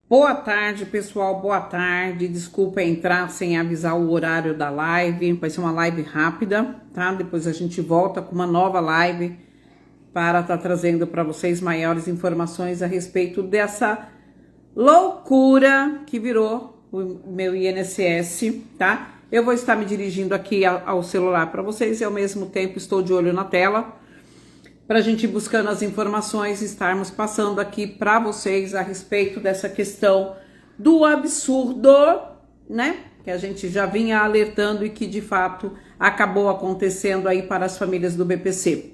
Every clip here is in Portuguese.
Boa tarde, pessoal. Boa tarde. Desculpa entrar sem avisar o horário da live. Vai ser uma live rápida, tá? Depois a gente volta com uma nova live para estar trazendo para vocês maiores informações a respeito dessa loucura que virou o meu INSS, tá? Eu vou estar me dirigindo aqui ao celular para vocês e ao mesmo tempo estou de olho na tela para a gente ir buscando as informações e estarmos passando aqui para vocês a respeito dessa questão do absurdo, né? Que a gente já vinha alertando e que de fato acabou acontecendo aí para as famílias do BPC.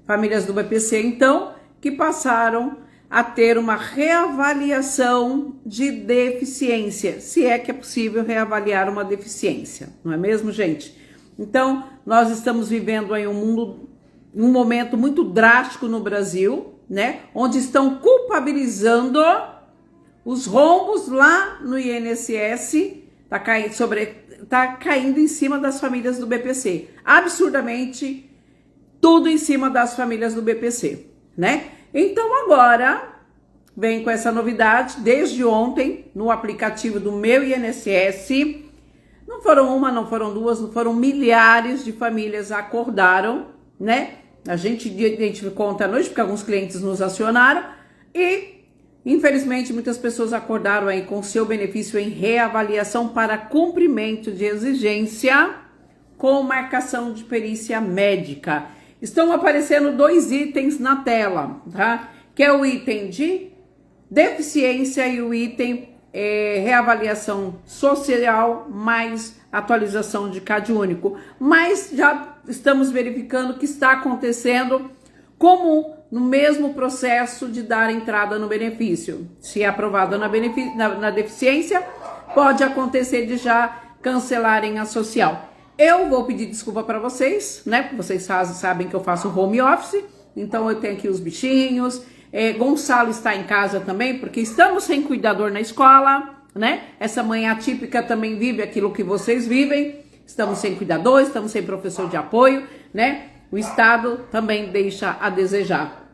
Famílias do BPC, então, que passaram a ter uma reavaliação de deficiência, se é que é possível reavaliar uma deficiência, não é mesmo, gente? Então, nós estamos vivendo aí um momento muito drástico no Brasil, né? Onde estão culpabilizando os rombos lá no INSS, tá caindo em cima das famílias do BPC. Absurdamente, tudo em cima das famílias do BPC, né? Então agora vem com essa novidade, desde ontem, no aplicativo do meu INSS, não foram uma, não foram duas, não foram milhares de famílias acordaram, né? A gente identificou ontem à noite, porque alguns clientes nos acionaram e, infelizmente, muitas pessoas acordaram aí com seu benefício em reavaliação para cumprimento de exigência com marcação de perícia médica. Estão aparecendo dois itens na tela, tá? Que é o item de deficiência e o item reavaliação social mais atualização de CAD único. Mas já estamos verificando que está acontecendo como no mesmo processo de dar entrada no benefício. Se é aprovado na deficiência, pode acontecer de já cancelarem a social. Eu vou pedir desculpa para vocês, né? Porque vocês sabem que eu faço home office, então eu tenho aqui os bichinhos. Gonçalo está em casa também, porque estamos sem cuidador na escola, né? Essa mãe atípica também vive aquilo que vocês vivem. Estamos sem cuidador, estamos sem professor de apoio, né? O Estado também deixa a desejar.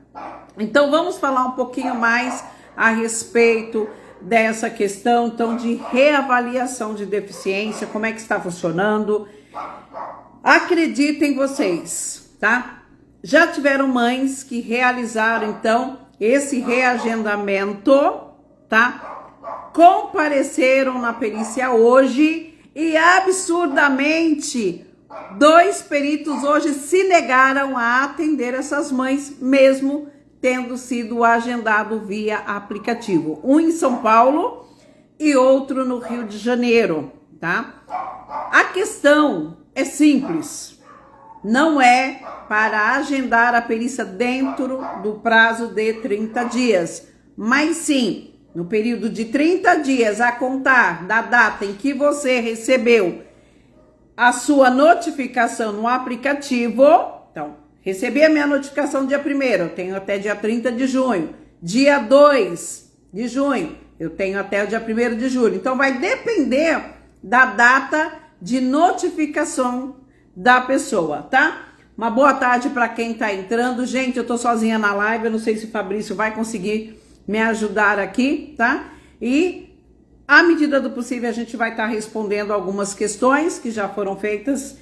Então vamos falar um pouquinho mais a respeito dessa questão então de reavaliação de deficiência, como é que está funcionando. Acreditem vocês, tá? Já tiveram mães que realizaram então esse reagendamento, tá? Compareceram na perícia hoje e absurdamente 2 peritos hoje se negaram a atender essas mães, mesmo tendo sido agendado via aplicativo. Um em São Paulo e outro no Rio de Janeiro, tá? A questão é simples. Não é para agendar a perícia dentro do prazo de 30 dias, mas sim, no período de 30 dias a contar da data em que você recebeu a sua notificação no aplicativo. Então, recebi a minha notificação dia 1º, eu tenho até dia 30 de junho. Dia 2 de junho, eu tenho até o dia 1º de julho. Então, vai depender da data de notificação da pessoa, tá? Uma boa tarde para quem tá entrando. Gente, eu tô sozinha na live, eu não sei se o Fabrício vai conseguir me ajudar aqui, tá? E, à medida do possível, a gente vai estar respondendo algumas questões que já foram feitas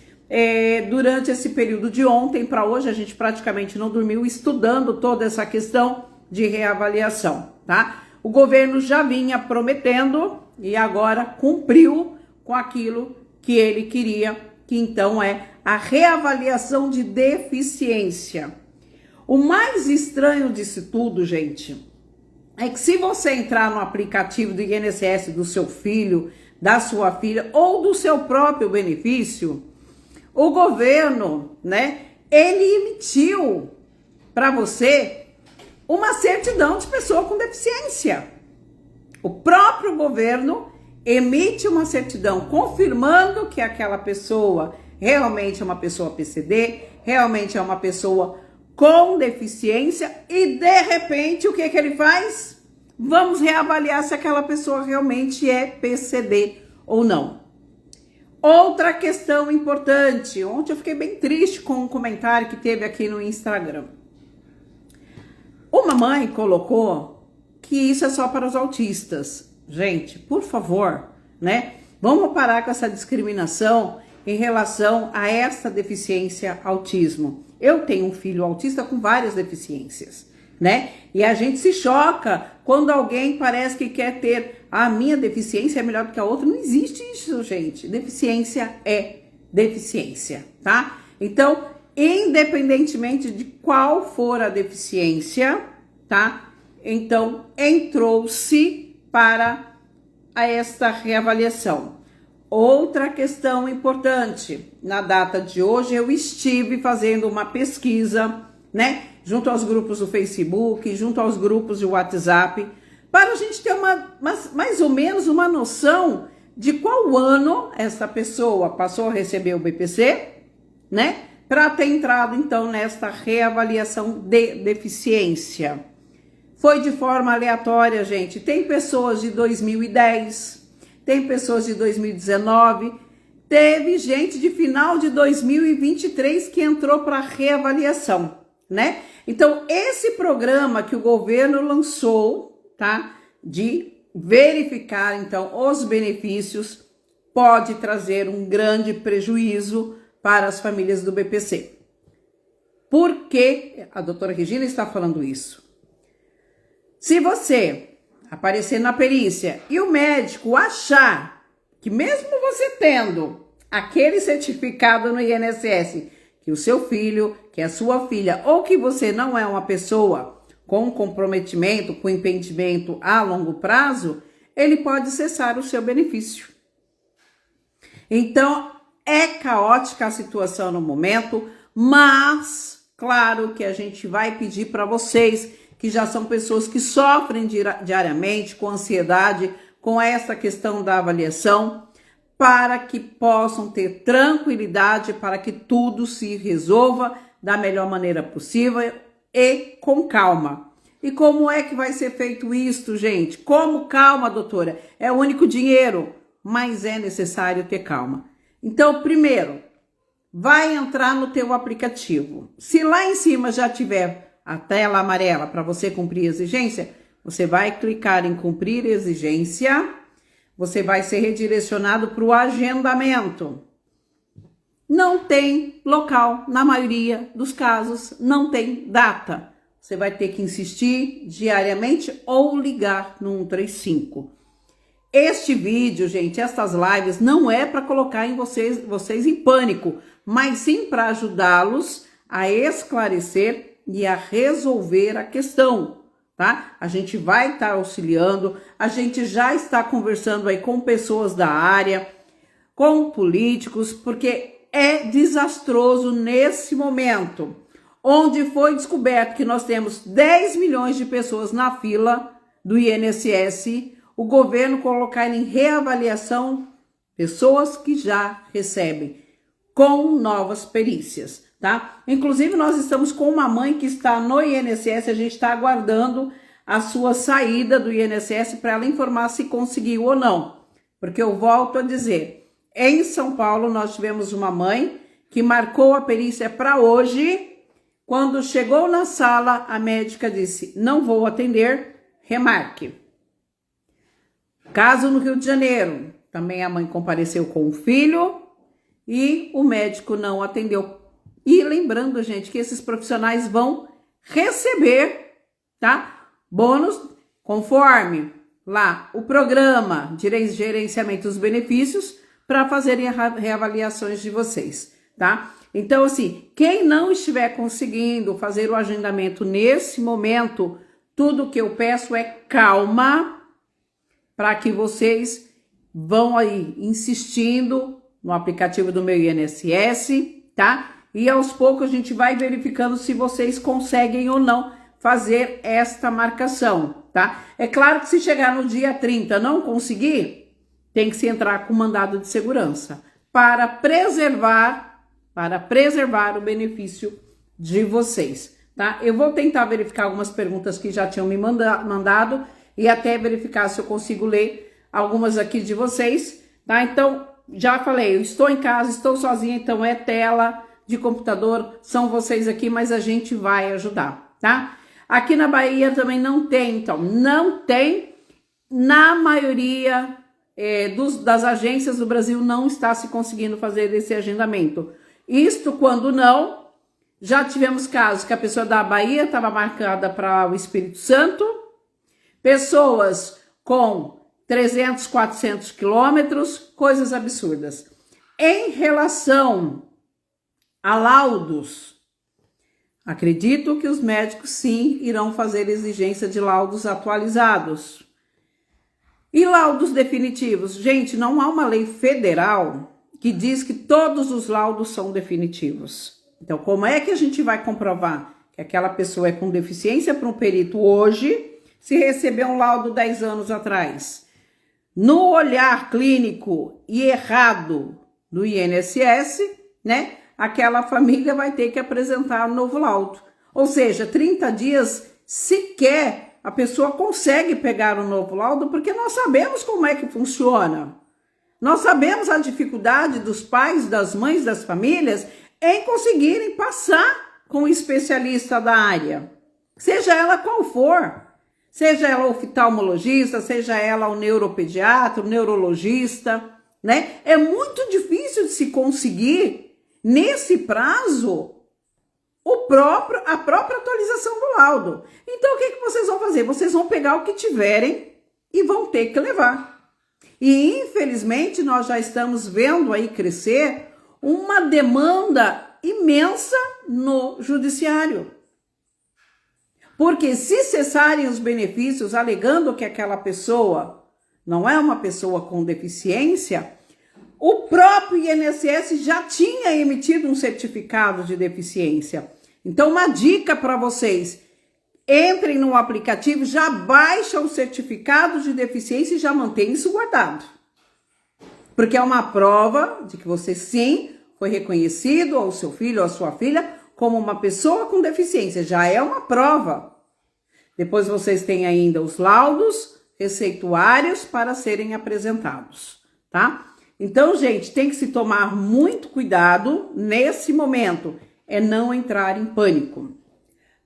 durante esse período de ontem para hoje. A gente praticamente não dormiu estudando toda essa questão de reavaliação, tá? O governo já vinha prometendo e agora cumpriu com aquilo que ele queria, que então é a reavaliação de deficiência. O mais estranho disso tudo, gente, é que se você entrar no aplicativo do INSS do seu filho, da sua filha ou do seu próprio benefício, o governo, né, ele emitiu para você uma certidão de pessoa com deficiência. O próprio governo emite uma certidão confirmando que aquela pessoa realmente é uma pessoa PCD, realmente é uma pessoa com deficiência e de repente o que ele faz? Vamos reavaliar se aquela pessoa realmente é PCD ou não. Outra questão importante, ontem eu fiquei bem triste com um comentário que teve aqui no Instagram. Uma mãe colocou que isso é só para os autistas. Gente, por favor, né? Vamos parar com essa discriminação em relação a essa deficiência autismo. Eu tenho um filho autista com várias deficiências, né? E a gente se choca quando alguém parece que quer ter a minha deficiência é melhor do que a outra. Não existe isso, gente. Deficiência é deficiência, tá? Então, independentemente de qual for a deficiência, tá? Então, entrou-se para esta reavaliação. Outra questão importante, na data de hoje eu estive fazendo uma pesquisa, né, junto aos grupos do Facebook, junto aos grupos de WhatsApp, para a gente ter mais ou menos uma noção de qual ano essa pessoa passou a receber o BPC, né, para ter entrado então nesta reavaliação de deficiência. Foi de forma aleatória, gente. Tem pessoas de 2010, tem pessoas de 2019, teve gente de final de 2023 que entrou para reavaliação, né? Então, esse programa que o governo lançou, tá? De verificar, então, os benefícios, pode trazer um grande prejuízo para as famílias do BPC. Por que a doutora Regina está falando isso? Se você aparecer na perícia e o médico achar que mesmo você tendo aquele certificado no INSS, que o seu filho, que a sua filha, ou que você não é uma pessoa com comprometimento, com impedimento a longo prazo, ele pode cessar o seu benefício. Então, é caótica a situação no momento, mas claro que a gente vai pedir para vocês que já são pessoas que sofrem diariamente com ansiedade, com essa questão da avaliação, para que possam ter tranquilidade, para que tudo se resolva da melhor maneira possível e com calma. E como é que vai ser feito isso, gente? Como calma, doutora? É o único dinheiro, mas é necessário ter calma. Então, primeiro, vai entrar no teu aplicativo. Se lá em cima já tiver a tela amarela para você cumprir a exigência, você vai clicar em cumprir exigência, você vai ser redirecionado para o agendamento. Não tem local, na maioria dos casos, não tem data. Você vai ter que insistir diariamente ou ligar no 135. Este vídeo, gente, estas lives, não é para colocar vocês em pânico, mas sim para ajudá-los a esclarecer e a resolver a questão, tá? A gente vai estar auxiliando, a gente já está conversando aí com pessoas da área, com políticos, porque é desastroso nesse momento, onde foi descoberto que nós temos 10 milhões de pessoas na fila do INSS, o governo colocar em reavaliação pessoas que já recebem, com novas perícias. Tá? Inclusive, nós estamos com uma mãe que está no INSS, a gente está aguardando a sua saída do INSS para ela informar se conseguiu ou não. Porque eu volto a dizer, em São Paulo nós tivemos uma mãe que marcou a perícia para hoje. Quando chegou na sala, a médica disse, não vou atender, remarque. Caso no Rio de Janeiro, também a mãe compareceu com o filho e o médico não atendeu. E lembrando, gente, que esses profissionais vão receber, tá? Bônus conforme lá o programa de gerenciamento dos benefícios para fazerem reavaliações de vocês, tá? Então, assim, quem não estiver conseguindo fazer o agendamento nesse momento, tudo que eu peço é calma para que vocês vão aí insistindo no aplicativo do meu INSS, tá? E aos poucos a gente vai verificando se vocês conseguem ou não fazer esta marcação, tá? É claro que se chegar no dia 30 não conseguir, tem que se entrar com mandado de segurança para preservar o benefício de vocês, tá? Eu vou tentar verificar algumas perguntas que já tinham me mandado e até verificar se eu consigo ler algumas aqui de vocês, tá? Então, já falei, eu estou em casa, estou sozinha, então é tela de computador, são vocês aqui, mas a gente vai ajudar, tá? Aqui na Bahia também não tem, então, não tem. Na maioria das agências do Brasil não está se conseguindo fazer esse agendamento. Isto quando não, já tivemos casos que a pessoa da Bahia estava marcada para o Espírito Santo, pessoas com 300, 400 quilômetros, coisas absurdas. Em relação a laudos, acredito que os médicos sim irão fazer exigência de laudos atualizados. E laudos definitivos? Gente, não há uma lei federal que diz que todos os laudos são definitivos. Então, como é que a gente vai comprovar que aquela pessoa é com deficiência para um perito hoje, se recebeu um laudo 10 anos atrás? No olhar clínico e errado do INSS, né? Aquela família vai ter que apresentar um novo laudo. Ou seja, 30 dias sequer a pessoa consegue pegar um novo laudo, porque nós sabemos como é que funciona. Nós sabemos a dificuldade dos pais, das mães, das famílias em conseguirem passar com um especialista da área, seja ela qual for, seja ela oftalmologista, seja ela o neuropediatra, o neurologista, né? É muito difícil de se conseguir nesse prazo a própria atualização do laudo. Então o que vocês vão fazer? Vocês vão pegar o que tiverem e vão ter que levar. E infelizmente nós já estamos vendo aí crescer uma demanda imensa no judiciário. Porque se cessarem os benefícios alegando que aquela pessoa não é uma pessoa com deficiência, o próprio INSS já tinha emitido um certificado de deficiência. Então, uma dica para vocês: entrem no aplicativo, já baixa o certificado de deficiência e já mantém isso guardado. Porque é uma prova de que você sim foi reconhecido, ou seu filho ou a sua filha, como uma pessoa com deficiência. Já é uma prova. Depois vocês têm ainda os laudos receituários para serem apresentados, tá? Então, gente, tem que se tomar muito cuidado nesse momento, é não entrar em pânico.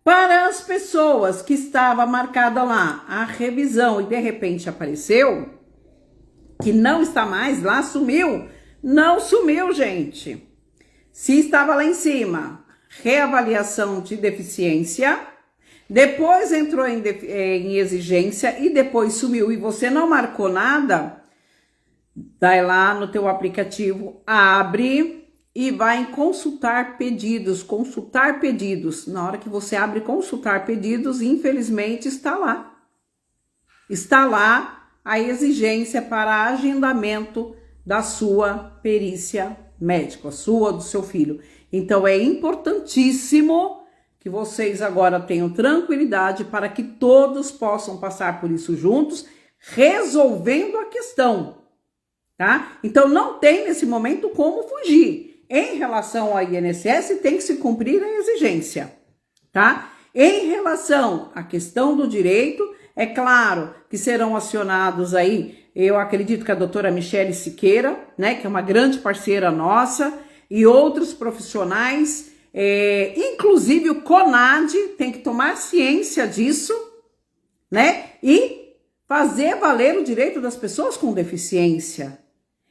Para as pessoas que estava marcada lá a revisão e de repente apareceu, que não está mais lá, sumiu. Não sumiu, gente. Se estava lá em cima, reavaliação de deficiência, depois entrou em exigência e depois sumiu e você não marcou nada, vai lá no teu aplicativo, abre e vai em consultar pedidos. Consultar pedidos. Na hora que você abre consultar pedidos, infelizmente está lá. Está lá a exigência para agendamento da sua perícia médica, a sua, do seu filho. Então é importantíssimo que vocês agora tenham tranquilidade para que todos possam passar por isso juntos, resolvendo a questão, tá? Então não tem nesse momento como fugir. Em relação ao INSS, tem que se cumprir a exigência, tá? Em relação à questão do direito, é claro que serão acionados aí, eu acredito que a doutora Michele Siqueira, né, que é uma grande parceira nossa, e outros profissionais, inclusive o CONAD tem que tomar ciência disso, né, e fazer valer o direito das pessoas com deficiência.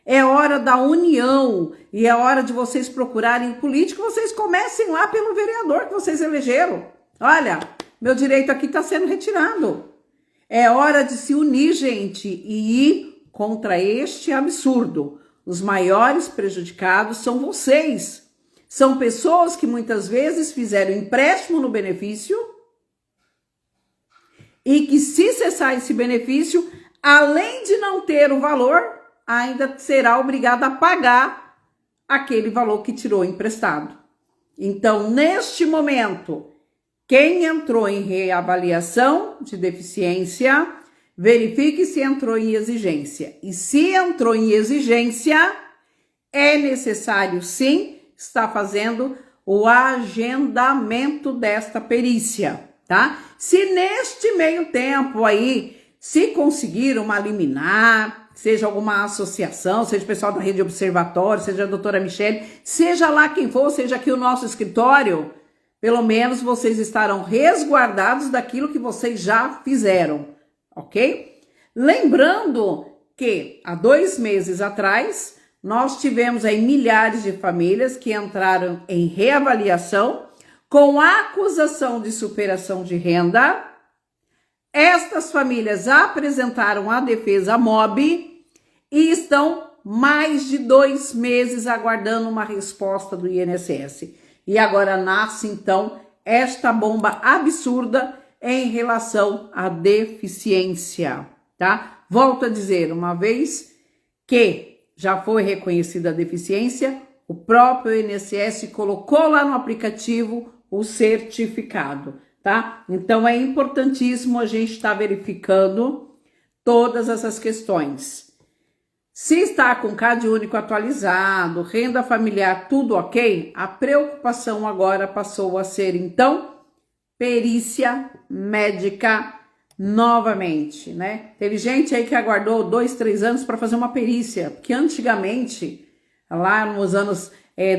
É hora da união e é hora de vocês procurarem político, vocês comecem lá pelo vereador que vocês elegeram. Olha, meu direito aqui está sendo retirado. É hora de se unir, gente, e ir contra este absurdo. Os maiores prejudicados são vocês. São pessoas que muitas vezes fizeram empréstimo no benefício e que, se cessar esse benefício, além de não ter o valor, ainda será obrigado a pagar aquele valor que tirou emprestado. Então, neste momento, quem entrou em reavaliação de deficiência, verifique se entrou em exigência. E se entrou em exigência, é necessário sim estar fazendo o agendamento desta perícia, tá? Se neste meio tempo aí, se conseguir uma liminar, seja alguma associação, seja o pessoal da Rede Observatório, seja a doutora Michele, seja lá quem for, seja aqui o nosso escritório, pelo menos vocês estarão resguardados daquilo que vocês já fizeram, ok? Lembrando que há 2 meses atrás, nós tivemos aí milhares de famílias que entraram em reavaliação com acusação de superação de renda. Estas famílias apresentaram a defesa MOB e estão mais de 2 meses aguardando uma resposta do INSS. E agora nasce, então, esta bomba absurda em relação à deficiência, tá? Volto a dizer, uma vez que já foi reconhecida a deficiência, o próprio INSS colocou lá no aplicativo o certificado, tá? Então, é importantíssimo a gente estar verificando todas essas questões. Se está com CAD único atualizado, renda familiar, tudo ok, a preocupação agora passou a ser, então, perícia médica novamente, né? Teve gente aí que aguardou 2, 3 anos para fazer uma perícia, porque antigamente, lá nos anos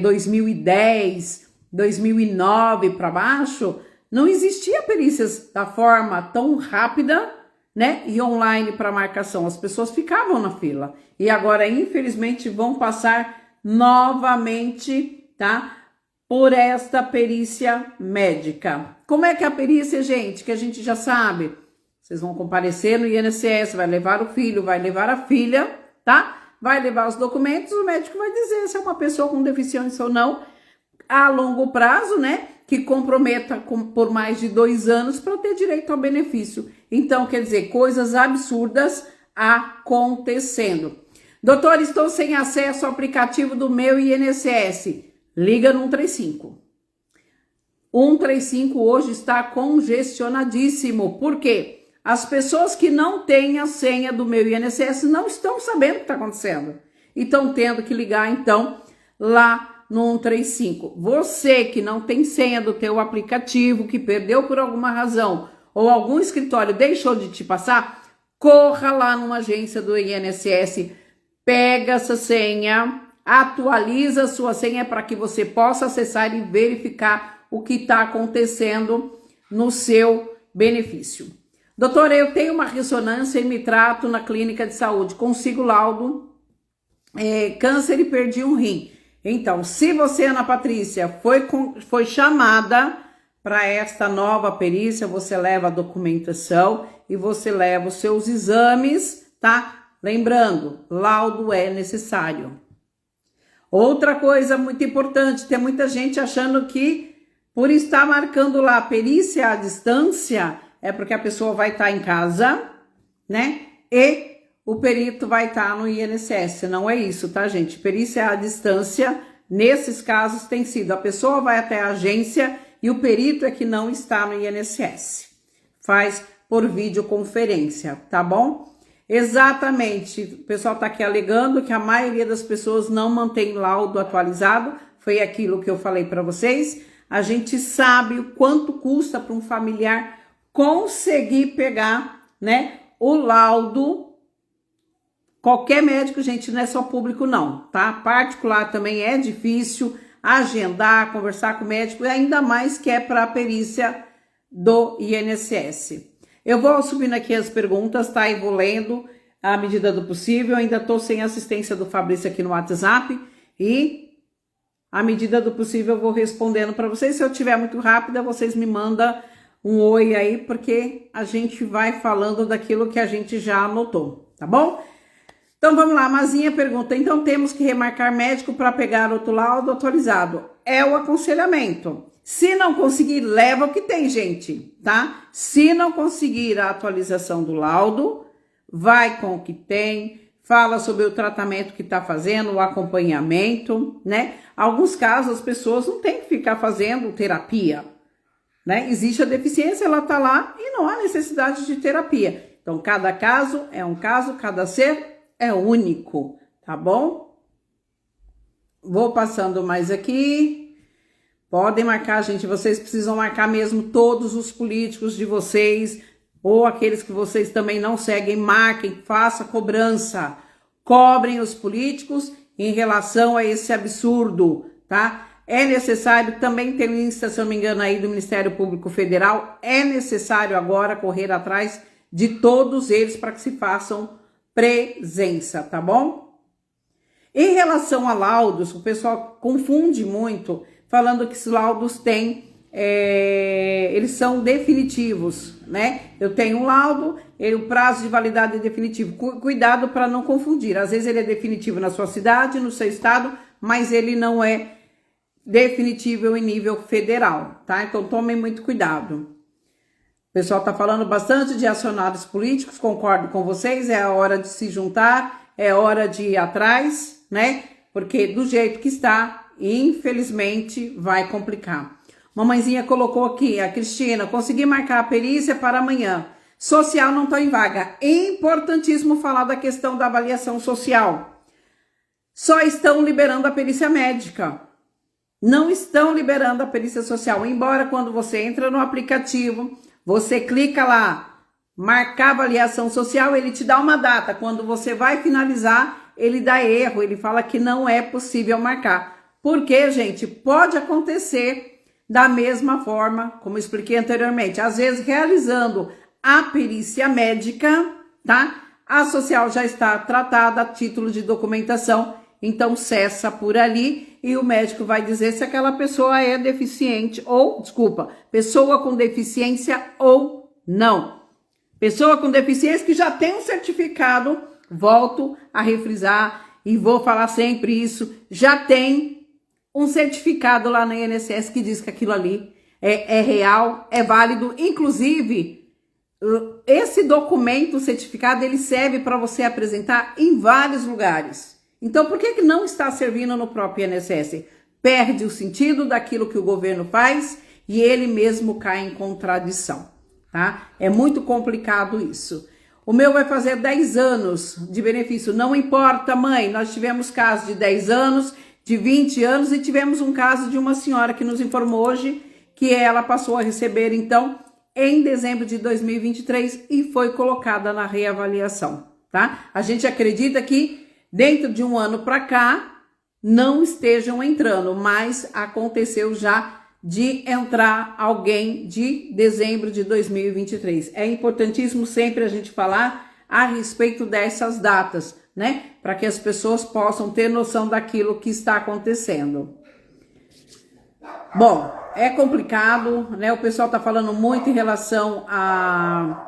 2010, 2009 para baixo, não existia perícias da forma tão rápida, né, e online para marcação. As pessoas ficavam na fila e agora, infelizmente, vão passar novamente, tá, por esta perícia médica. Como é que é a perícia, gente? Que a gente já sabe. Vocês vão comparecer no INSS, vai levar o filho, vai levar a filha, tá? Vai levar os documentos, o médico vai dizer se é uma pessoa com deficiência ou não, a longo prazo, né? Que comprometa por mais de 2 anos para ter direito ao benefício. Então, quer dizer, coisas absurdas acontecendo. Doutor, estou sem acesso ao aplicativo do meu INSS. Liga no 135. 135 hoje está congestionadíssimo. Por quê? As pessoas que não têm a senha do meu INSS não estão sabendo o que está acontecendo. E estão tendo que ligar, então, lá no 135. Você que não tem senha do teu aplicativo, que perdeu por alguma razão, ou algum escritório deixou de te passar, corra lá numa agência do INSS, pega essa senha, atualiza a sua senha para que você possa acessar e verificar o que está acontecendo no seu benefício. Doutora, eu tenho uma ressonância e me trato na clínica de saúde, consigo laudo, câncer e perdi um rim. Então, se você, Ana Patrícia, foi chamada para esta nova perícia, você leva a documentação e você leva os seus exames, tá? Lembrando, laudo é necessário. Outra coisa muito importante, tem muita gente achando que por estar marcando lá a perícia à distância, é porque a pessoa vai estar em casa, né? E o perito vai estar no INSS. Não é isso, tá, gente? Perícia à distância, nesses casos, tem sido a pessoa vai até a agência e o perito é que não está no INSS. Faz por videoconferência, tá bom? Exatamente. O pessoal está aqui alegando que a maioria das pessoas não mantém laudo atualizado. Foi aquilo que eu falei para vocês. A gente sabe o quanto custa para um familiar conseguir pegar, né, o laudo. Qualquer médico, gente, não é só público não, tá? Particular também é difícil agendar, conversar com o médico, ainda mais que é para a perícia do INSS. Eu vou subindo aqui as perguntas, tá? E vou lendo à medida do possível. Ainda tô sem assistência do Fabrício aqui no WhatsApp e à medida do possível eu vou respondendo para vocês. Se eu tiver muito rápida, vocês me mandam um oi aí, porque a gente vai falando daquilo que a gente já anotou, tá bom? Então vamos lá, Mazinha pergunta, então temos que remarcar médico para pegar outro laudo atualizado? É o aconselhamento. Se não conseguir, leva o que tem, gente, tá? Se não conseguir a atualização do laudo, vai com o que tem, fala sobre o tratamento que tá fazendo, o acompanhamento, né? Alguns casos as pessoas não têm que ficar fazendo terapia, né? Existe a deficiência, ela tá lá e não há necessidade de terapia. Então cada caso é um caso, cada ser é único, tá bom? Vou passando mais aqui. Podem marcar, gente. Vocês precisam marcar mesmo todos os políticos de vocês, ou aqueles que vocês também não seguem, marquem, faça cobrança. Cobrem os políticos em relação a esse absurdo, tá? é necessário, também tem lista, se eu não me engano, aí do Ministério Público Federal, é necessário agora correr atrás de todos eles para que se façam presença, tá bom? Em relação a laudos, o pessoal confunde muito, falando que os laudos têm, eles são definitivos, né? Eu tenho um laudo, o prazo de validade é definitivo. Cuidado para não confundir. Às vezes ele é definitivo na sua cidade, no seu estado, mas ele não é definitivo em nível federal, tá? Então tomem muito cuidado. O pessoal tá falando bastante de acionados políticos, concordo com vocês, é a hora de se juntar, é hora de ir atrás, né? Porque do jeito que está, infelizmente, vai complicar. Mamãezinha colocou aqui, a Cristina, consegui marcar a perícia para amanhã. Social não está em vaga. É importantíssimo falar da questão da avaliação social. Só estão liberando a perícia médica. Não estão liberando a perícia social. Embora quando você entra no aplicativo, você clica lá, marcar avaliação social, ele te dá uma data. Quando você vai finalizar, ele dá erro, ele fala que não é possível marcar. Porque, gente, pode acontecer da mesma forma, como eu expliquei anteriormente, às vezes realizando a perícia médica, tá? A social já está tratada a título de documentação, então cessa por ali e o médico vai dizer se aquela pessoa é deficiente ou, pessoa com deficiência ou não. Pessoa com deficiência que já tem um certificado, volto a refrisar e vou falar sempre isso, já tem um certificado lá na INSS que diz que aquilo ali é real, é válido. Inclusive, esse documento, certificado, ele serve para você apresentar em vários lugares. Então, por que não está servindo no próprio INSS? Perde o sentido daquilo que o governo faz e ele mesmo cai em contradição, tá? É muito complicado isso. O meu vai fazer 10 anos de benefício. Não importa, mãe, nós tivemos casos de 10 anos, de 20 anos e tivemos um caso de uma senhora que nos informou hoje que ela passou a receber, então, em dezembro de 2023 e foi colocada na reavaliação, tá? A gente acredita que dentro de um ano para cá não estejam entrando, mas aconteceu já de entrar alguém de dezembro de 2023. É importantíssimo sempre a gente falar a respeito dessas datas, né? Para que as pessoas possam ter noção daquilo que está acontecendo. Bom, é complicado, né? O pessoal tá falando muito em relação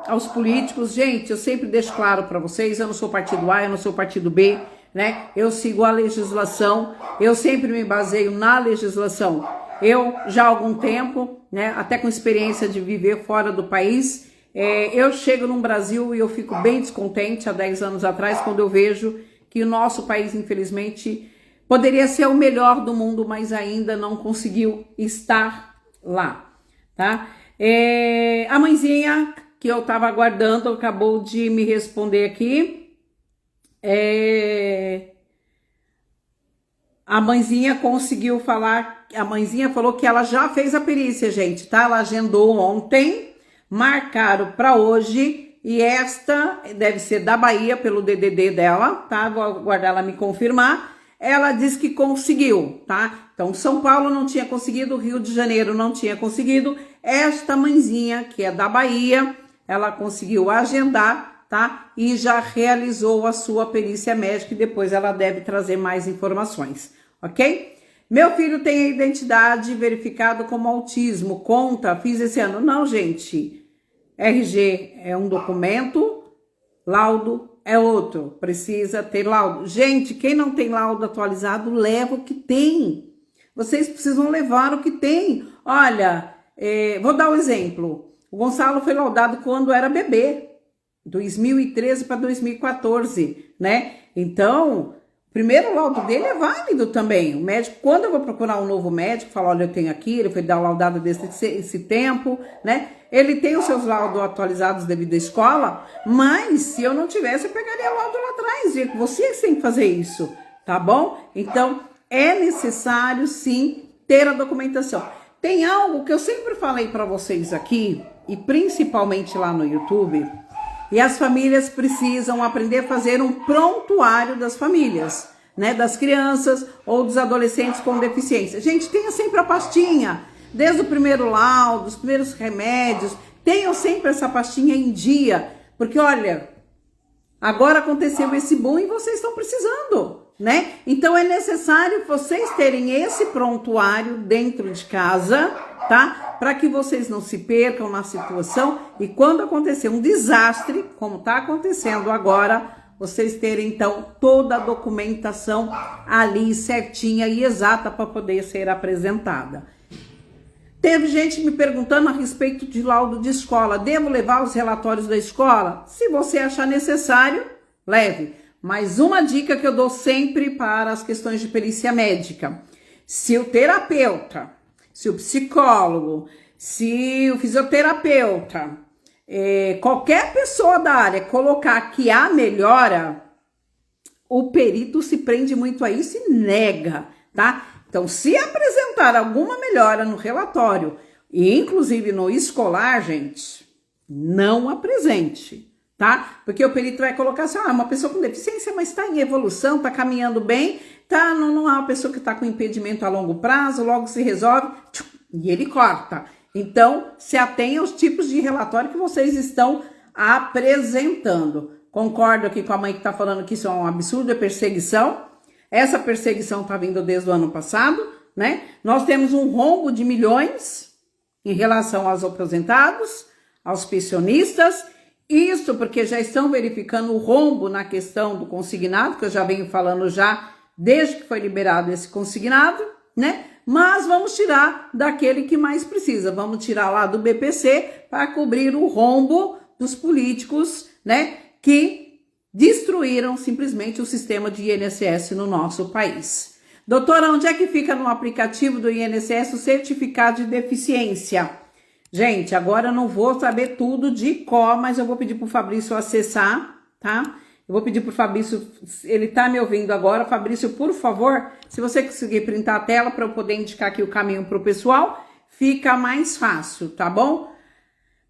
aos políticos. Gente, eu sempre deixo claro para vocês, eu não sou partido A, eu não sou partido B, né? Eu sigo a legislação, eu sempre me baseio na legislação. Eu, já há algum tempo, né, até com experiência de viver fora do país, eu chego no Brasil e eu fico bem descontente há 10 anos atrás, quando eu vejo que o nosso país, infelizmente, poderia ser o melhor do mundo, mas ainda não conseguiu estar lá, tá? A mãezinha que eu estava aguardando acabou de me responder aqui. A mãezinha conseguiu falar, a mãezinha falou que ela já fez a perícia, gente, tá? Ela agendou ontem, marcaram para hoje e esta deve ser da Bahia pelo DDD dela, tá? Vou aguardar ela me confirmar. Ela disse que conseguiu, tá? Então, São Paulo não tinha conseguido, Rio de Janeiro não tinha conseguido. Esta mãezinha, que é da Bahia, ela conseguiu agendar, tá? E já realizou a sua perícia médica e depois ela deve trazer mais informações, ok? Meu filho tem a identidade verificada como autismo, conta, fiz esse ano. Não, gente, RG é um documento, laudo é outro, precisa ter laudo. Gente, quem não tem laudo atualizado, leva o que tem. Vocês precisam levar o que tem. Olha, vou dar um exemplo. O Gonçalo foi laudado quando era bebê, 2013 para 2014, né? Então, o primeiro laudo dele é válido também. O médico, quando eu vou procurar um novo médico, fala, olha, eu tenho aqui, ele foi dar o laudado desse tempo, né? Ele tem os seus laudos atualizados devido à escola, mas se eu não tivesse, eu pegaria o laudo lá atrás. E vocês têm que fazer isso, tá bom? Então, é necessário, sim, ter a documentação. Tem algo que eu sempre falei para vocês aqui, e principalmente lá no YouTube, e as famílias precisam aprender a fazer um prontuário das famílias. né, das crianças ou dos adolescentes com deficiência. Gente, tenha sempre a pastinha, desde o primeiro laudo, os primeiros remédios, tenham sempre essa pastinha em dia, porque olha, agora aconteceu esse boom e vocês estão precisando, né? Então é necessário vocês terem esse prontuário dentro de casa, tá? Para que vocês não se percam na situação e quando acontecer um desastre, como está acontecendo agora, vocês terem então toda a documentação ali certinha e exata para poder ser apresentada. Teve gente me perguntando a respeito de laudo de escola. Devo levar os relatórios da escola? Se você achar necessário, leve. Mas uma dica que eu dou sempre para as questões de perícia médica. Se o terapeuta, se o psicólogo, se o fisioterapeuta, qualquer pessoa da área colocar que há melhora, o perito se prende muito a isso e nega, tá? Então, se apresentar alguma melhora no relatório, e inclusive no escolar, gente, não apresente, tá? Porque o perito vai colocar assim, uma pessoa com deficiência, mas está em evolução, está caminhando bem, tá? Não é uma pessoa que está com impedimento a longo prazo, logo se resolve, e ele corta. Então, se atenha aos tipos de relatório que vocês estão apresentando. Concordo aqui com a mãe que está falando que isso é um absurdo, é perseguição. Essa perseguição está vindo desde o ano passado, né? Nós temos um rombo de milhões em relação aos aposentados, aos pensionistas. Isso porque já estão verificando o rombo na questão do consignado, que eu já venho falando já desde que foi liberado esse consignado, né? Mas vamos tirar daquele que mais precisa. Vamos tirar lá do BPC para cobrir o rombo dos políticos, né? Que destruíram simplesmente o sistema de INSS no nosso país. Doutora, onde é que fica no aplicativo do INSS o certificado de deficiência? Gente, agora eu não vou saber tudo de cor, mas eu vou pedir para o Fabrício acessar, tá? Eu vou pedir para o Fabrício, ele tá me ouvindo agora. Fabrício, por favor, se você conseguir printar a tela para eu poder indicar aqui o caminho para o pessoal, fica mais fácil, tá bom?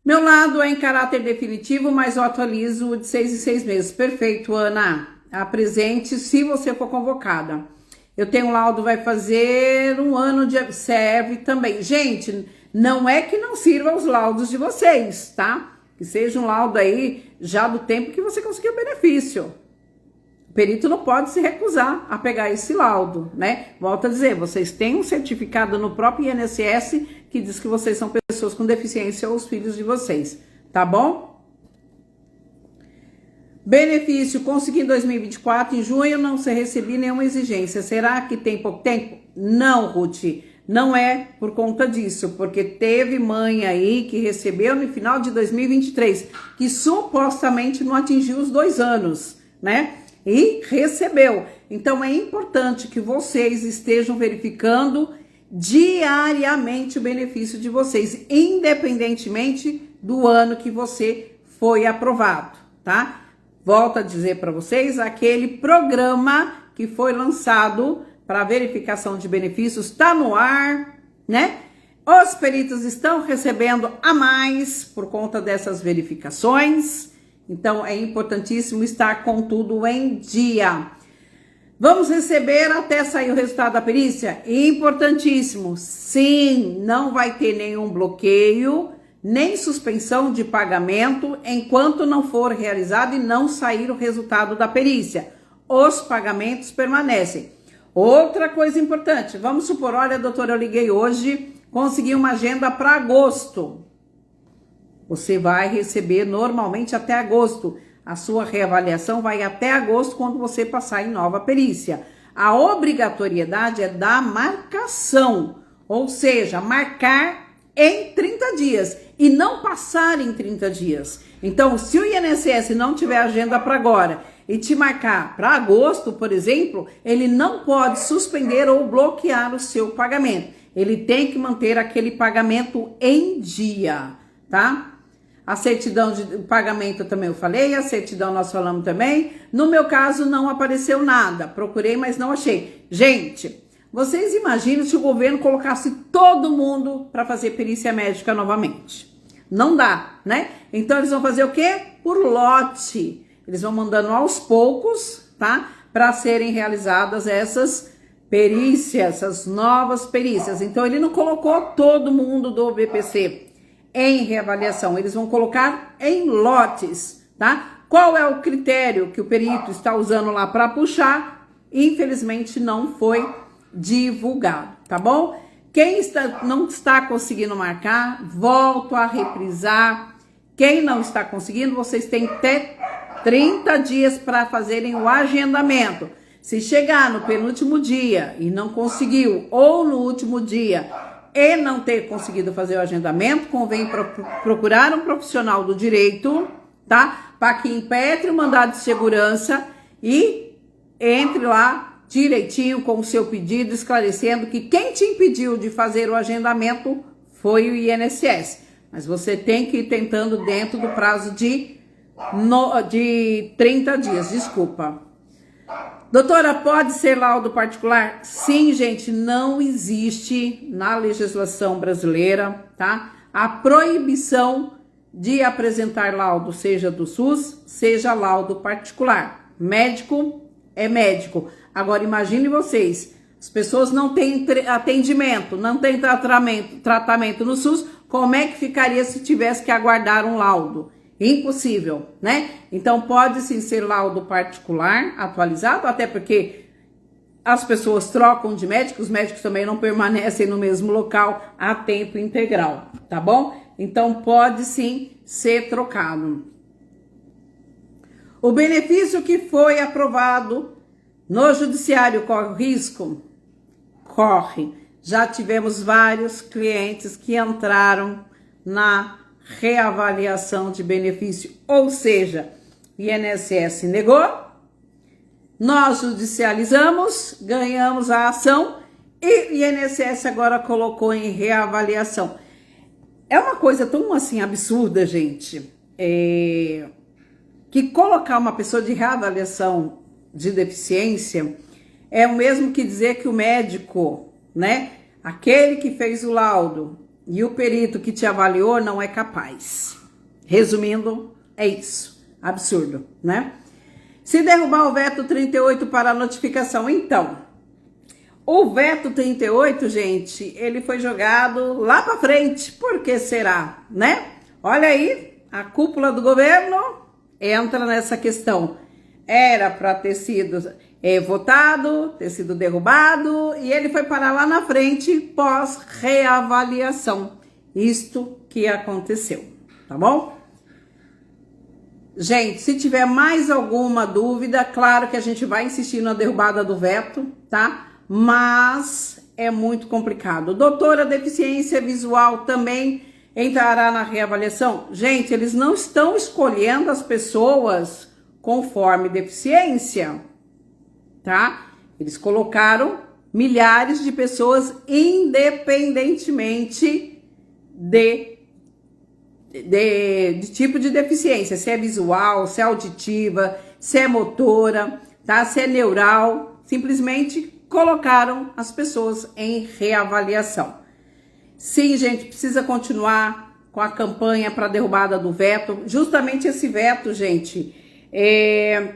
Meu lado é em caráter definitivo, mas eu atualizo de 6 em 6 meses. Perfeito, Ana. Apresente se você for convocada. Eu tenho um laudo, vai fazer 1 ano de... Serve também. Gente, não é que não sirva os laudos de vocês, tá? Que seja um laudo aí já do tempo que você conseguiu o benefício. O perito não pode se recusar a pegar esse laudo, né? Volto a dizer, vocês têm um certificado no próprio INSS que diz que vocês são pessoas com deficiência ou os filhos de vocês, tá bom? Benefício, consegui em 2024, em junho não se recebi nenhuma exigência. Será que tem pouco tempo? Não, Ruth, não é por conta disso, porque teve mãe aí que recebeu no final de 2023, que supostamente não atingiu os 2 anos, né? E recebeu. Então é importante que vocês estejam verificando diariamente o benefício de vocês, independentemente do ano que você foi aprovado, tá? Volto a dizer para vocês, aquele programa que foi lançado para verificação de benefícios está no ar, né? Os peritos estão recebendo a mais por conta dessas verificações. Então, é importantíssimo estar com tudo em dia. Vamos receber até sair o resultado da perícia? Importantíssimo. Sim, não vai ter nenhum bloqueio, nem suspensão de pagamento enquanto não for realizado e não sair o resultado da perícia. Os pagamentos permanecem. Outra coisa importante, vamos supor, olha, doutora, eu liguei hoje, consegui uma agenda para agosto. Você vai receber normalmente até agosto. A sua reavaliação vai até agosto quando você passar em nova perícia. A obrigatoriedade é da marcação, ou seja, marcar em 30 dias e não passar em 30 dias. Então, se o INSS não tiver agenda para agora e te marcar para agosto, por exemplo, ele não pode suspender ou bloquear o seu pagamento. Ele tem que manter aquele pagamento em dia, tá? A certidão de pagamento também eu falei, a certidão nós falamos também. No meu caso não apareceu nada, procurei, mas não achei. Gente, vocês imaginam se o governo colocasse todo mundo para fazer perícia médica novamente? Não dá, né? Então eles vão fazer o quê? Por lote. Eles vão mandando aos poucos, tá? para serem realizadas essas perícias, essas novas perícias. Então, ele não colocou todo mundo do BPC em reavaliação, eles vão colocar em lotes, tá? Qual é o critério que o perito está usando lá para puxar? Infelizmente, não foi divulgado, tá bom? Quem não está conseguindo marcar, volto a reprisar. Quem não está conseguindo, vocês têm até 30 dias para fazerem o agendamento. Se chegar no penúltimo dia e não conseguiu, ou no último dia e não ter conseguido fazer o agendamento, convém procurar um profissional do direito, tá? Para que impetre o mandado de segurança e entre lá direitinho com o seu pedido, esclarecendo que quem te impediu de fazer o agendamento foi o INSS. Mas você tem que ir tentando dentro do prazo de 30 dias, desculpa. Doutora, pode ser laudo particular? Sim, gente, não existe na legislação brasileira, tá? A proibição de apresentar laudo, seja do SUS, seja laudo particular. Médico é médico. Agora, imagine vocês, as pessoas não têm atendimento, não têm tratamento no SUS, como é que ficaria se tivesse que aguardar um laudo? Impossível, né? Então, pode sim ser laudo particular atualizado, até porque as pessoas trocam de médico, os médicos também não permanecem no mesmo local a tempo integral, tá bom? Então, pode sim ser trocado. O benefício que foi aprovado no judiciário corre risco? Corre. Já tivemos vários clientes que entraram na reavaliação de benefício, ou seja, o INSS negou, nós judicializamos, ganhamos a ação e o INSS agora colocou em reavaliação. É uma coisa tão assim absurda, gente, que colocar uma pessoa de reavaliação de deficiência é o mesmo que dizer que o médico, né, aquele que fez o laudo e o perito que te avaliou não é capaz. Resumindo, é isso. Absurdo, né? Se derrubar o veto 38 para a notificação, então, o veto 38, gente, ele foi jogado lá para frente. Por que será, né? Olha aí, a cúpula do governo entra nessa questão. Era para ter sido votado, ter sido derrubado, e ele foi parar lá na frente pós-reavaliação. Isto que aconteceu, tá bom? Gente, se tiver mais alguma dúvida, claro que a gente vai insistir na derrubada do veto, tá? Mas é muito complicado. Doutora, deficiência visual também entrará na reavaliação? Gente, eles não estão escolhendo as pessoas conforme deficiência, tá? Eles colocaram milhares de pessoas independentemente de tipo de deficiência, se é visual, se é auditiva, se é motora, tá? Se é neural, simplesmente colocaram as pessoas em reavaliação. Sim, gente, precisa continuar com a campanha para a derrubada do veto. Justamente esse veto, gente,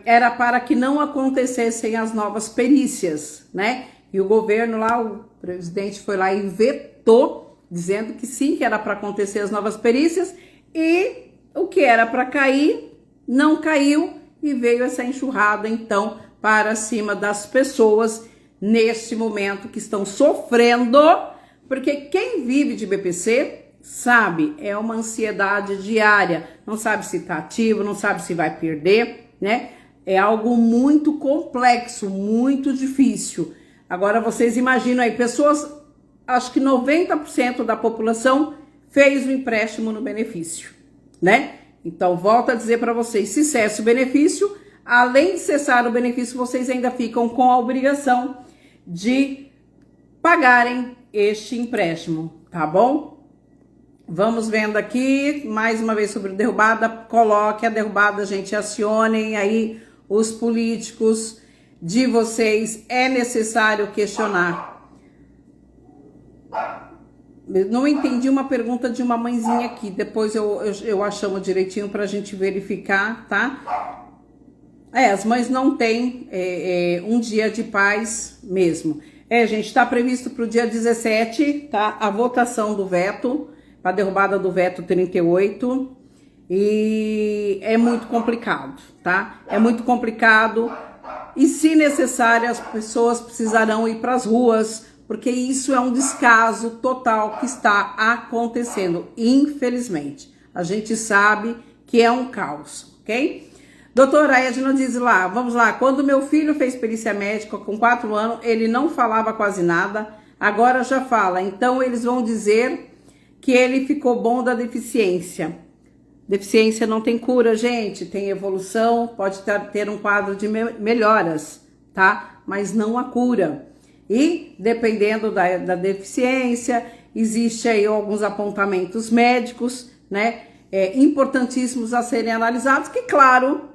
era para que não acontecessem as novas perícias, né? E o governo lá, o presidente foi lá e vetou, dizendo que sim, que era para acontecer as novas perícias, e o que era para cair, não caiu, e veio essa enxurrada, então, para cima das pessoas neste momento que estão sofrendo, porque quem vive de BPC sabe, é uma ansiedade diária, não sabe se tá ativo, não sabe se vai perder, né? É algo muito complexo, muito difícil. Agora vocês imaginam aí, pessoas, acho que 90% da população fez o empréstimo no benefício, né? Então, volto a dizer para vocês, se cessa o benefício, além de cessar o benefício, vocês ainda ficam com a obrigação de pagarem este empréstimo, tá bom? Vamos vendo aqui, mais uma vez sobre derrubada, coloque a derrubada, gente, acionem aí os políticos de vocês, é necessário questionar. Não entendi uma pergunta de uma mãezinha aqui, depois eu chamo direitinho pra gente verificar, tá? As mães não têm um dia de paz mesmo. Gente, está previsto para o dia 17, tá? A votação do veto, para a derrubada do veto 38. E é muito complicado, tá? É muito complicado. E, se necessário, as pessoas precisarão ir para as ruas, porque isso é um descaso total que está acontecendo, infelizmente. A gente sabe que é um caos, ok? Doutora Edna diz lá, vamos lá, quando meu filho fez perícia médica com 4 anos, ele não falava quase nada, agora já fala. Então, eles vão dizer que ele ficou bom da deficiência. Deficiência não tem cura, gente, tem evolução, pode ter um quadro de melhoras, tá? Mas não a cura. E, dependendo da deficiência, existe aí alguns apontamentos médicos, né? Importantíssimos a serem analisados, que claro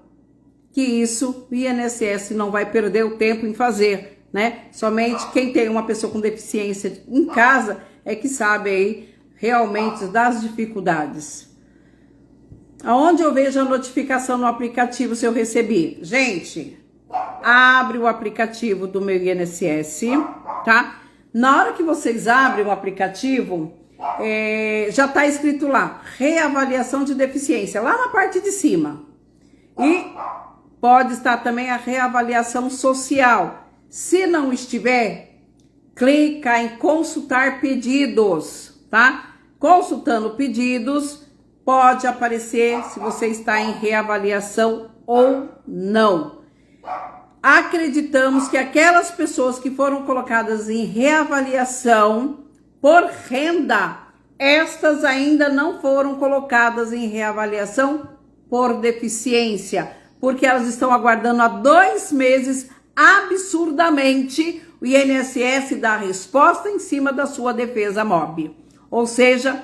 que isso o INSS não vai perder o tempo em fazer, né? Somente quem tem uma pessoa com deficiência em casa é que sabe aí realmente das dificuldades. Aonde eu vejo a notificação no aplicativo se eu recebi? Gente, abre o aplicativo do meu INSS, tá? Na hora que vocês abrem o aplicativo, já tá escrito lá, reavaliação de deficiência, lá na parte de cima. E pode estar também a reavaliação social. Se não estiver, clica em consultar pedidos, tá? Consultando pedidos, pode aparecer se você está em reavaliação ou não. Acreditamos que aquelas pessoas que foram colocadas em reavaliação por renda, estas ainda não foram colocadas em reavaliação por deficiência, porque elas estão aguardando há 2 meses, absurdamente, o INSS dá a resposta em cima da sua defesa MOB. Ou seja,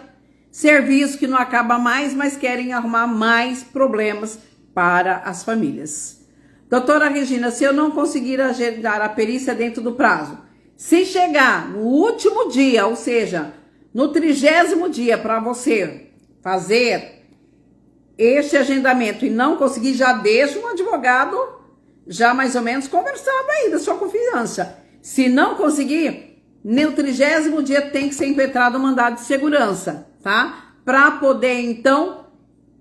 serviço que não acaba mais, mas querem arrumar mais problemas para as famílias. Doutora Regina, se eu não conseguir agendar a perícia dentro do prazo, se chegar no último dia, ou seja, no 30º dia para você fazer este agendamento e não conseguir, já deixa um advogado já mais ou menos conversado aí da sua confiança. Se não conseguir, no 30º dia tem que ser impetrado o mandado de segurança, tá? Para poder, então,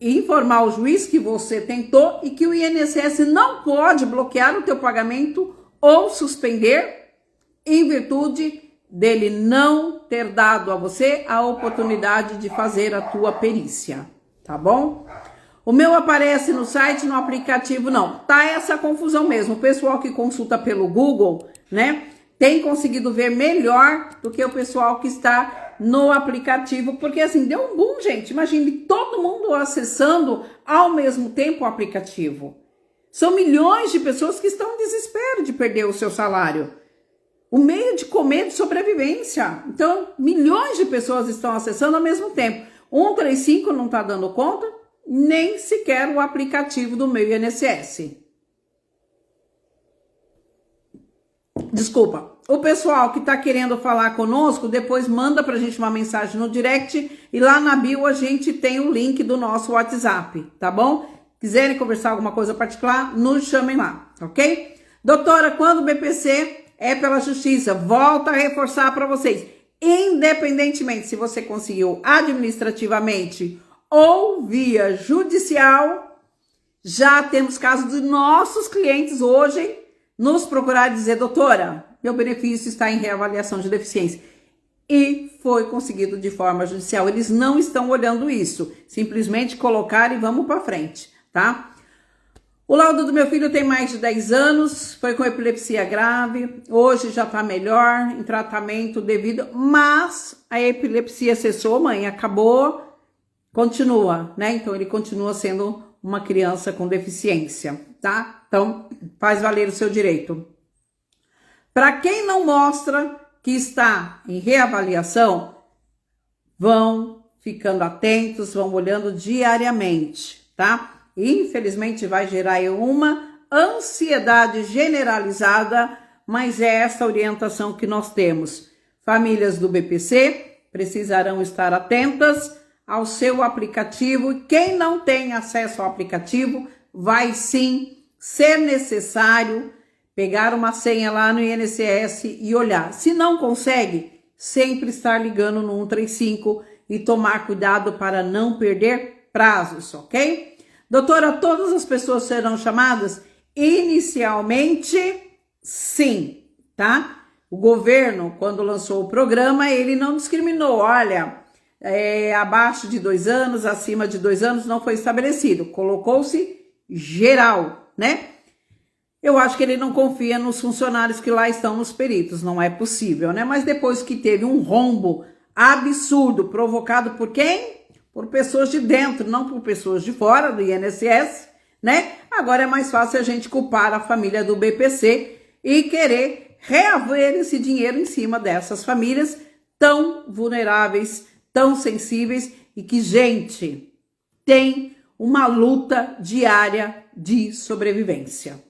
informar o juiz que você tentou e que o INSS não pode bloquear o teu pagamento ou suspender em virtude dele não ter dado a você a oportunidade de fazer a tua perícia, tá bom? O meu aparece no site, no aplicativo não. Tá essa confusão mesmo. O pessoal que consulta pelo Google, né, tem conseguido ver melhor do que o pessoal que está no aplicativo, porque assim, deu um boom, gente. Imagine todo mundo acessando ao mesmo tempo o aplicativo. São milhões de pessoas que estão em desespero de perder o seu salário. O meio de comer, de sobrevivência. Então, milhões de pessoas estão acessando ao mesmo tempo. 135 não está dando conta, nem sequer o aplicativo do meu INSS. Desculpa. O pessoal que está querendo falar conosco, depois manda pra gente uma mensagem no direct e lá na bio a gente tem o link do nosso WhatsApp, tá bom? Quiserem conversar alguma coisa particular, nos chamem lá, ok? Doutora, quando o BPC é pela justiça, volta a reforçar para vocês, independentemente se você conseguiu administrativamente ou via judicial, já temos casos de nossos clientes hoje nos procurar dizer, doutora, meu benefício está em reavaliação de deficiência. E foi conseguido de forma judicial. Eles não estão olhando isso. Simplesmente colocar e vamos para frente, tá? O laudo do meu filho tem mais de 10 anos, foi com epilepsia grave, hoje já está melhor, em tratamento devido, mas a epilepsia cessou, mãe, acabou, continua, né? Então ele continua sendo uma criança com deficiência, tá? Então faz valer o seu direito. Para quem não mostra que está em reavaliação, vão ficando atentos, vão olhando diariamente, tá? Infelizmente vai gerar aí uma ansiedade generalizada, mas é essa orientação que nós temos. Famílias do BPC precisarão estar atentas ao seu aplicativo. Quem não tem acesso ao aplicativo vai sim ser necessário, pegar uma senha lá no INSS e olhar. Se não consegue, sempre estar ligando no 135 e tomar cuidado para não perder prazos, ok? Doutora, todas as pessoas serão chamadas? Inicialmente, sim, tá? O governo, quando lançou o programa, ele não discriminou. Olha, abaixo de 2 anos, acima de 2 anos, não foi estabelecido. Colocou-se geral, né? Eu acho que ele não confia nos funcionários que lá estão, nos peritos. Não é possível, né? Mas depois que teve um rombo absurdo, provocado por quem? Por pessoas de dentro, não por pessoas de fora do INSS, né? Agora é mais fácil a gente culpar a família do BPC e querer reaver esse dinheiro em cima dessas famílias tão vulneráveis, tão sensíveis e que, gente, tem uma luta diária de sobrevivência.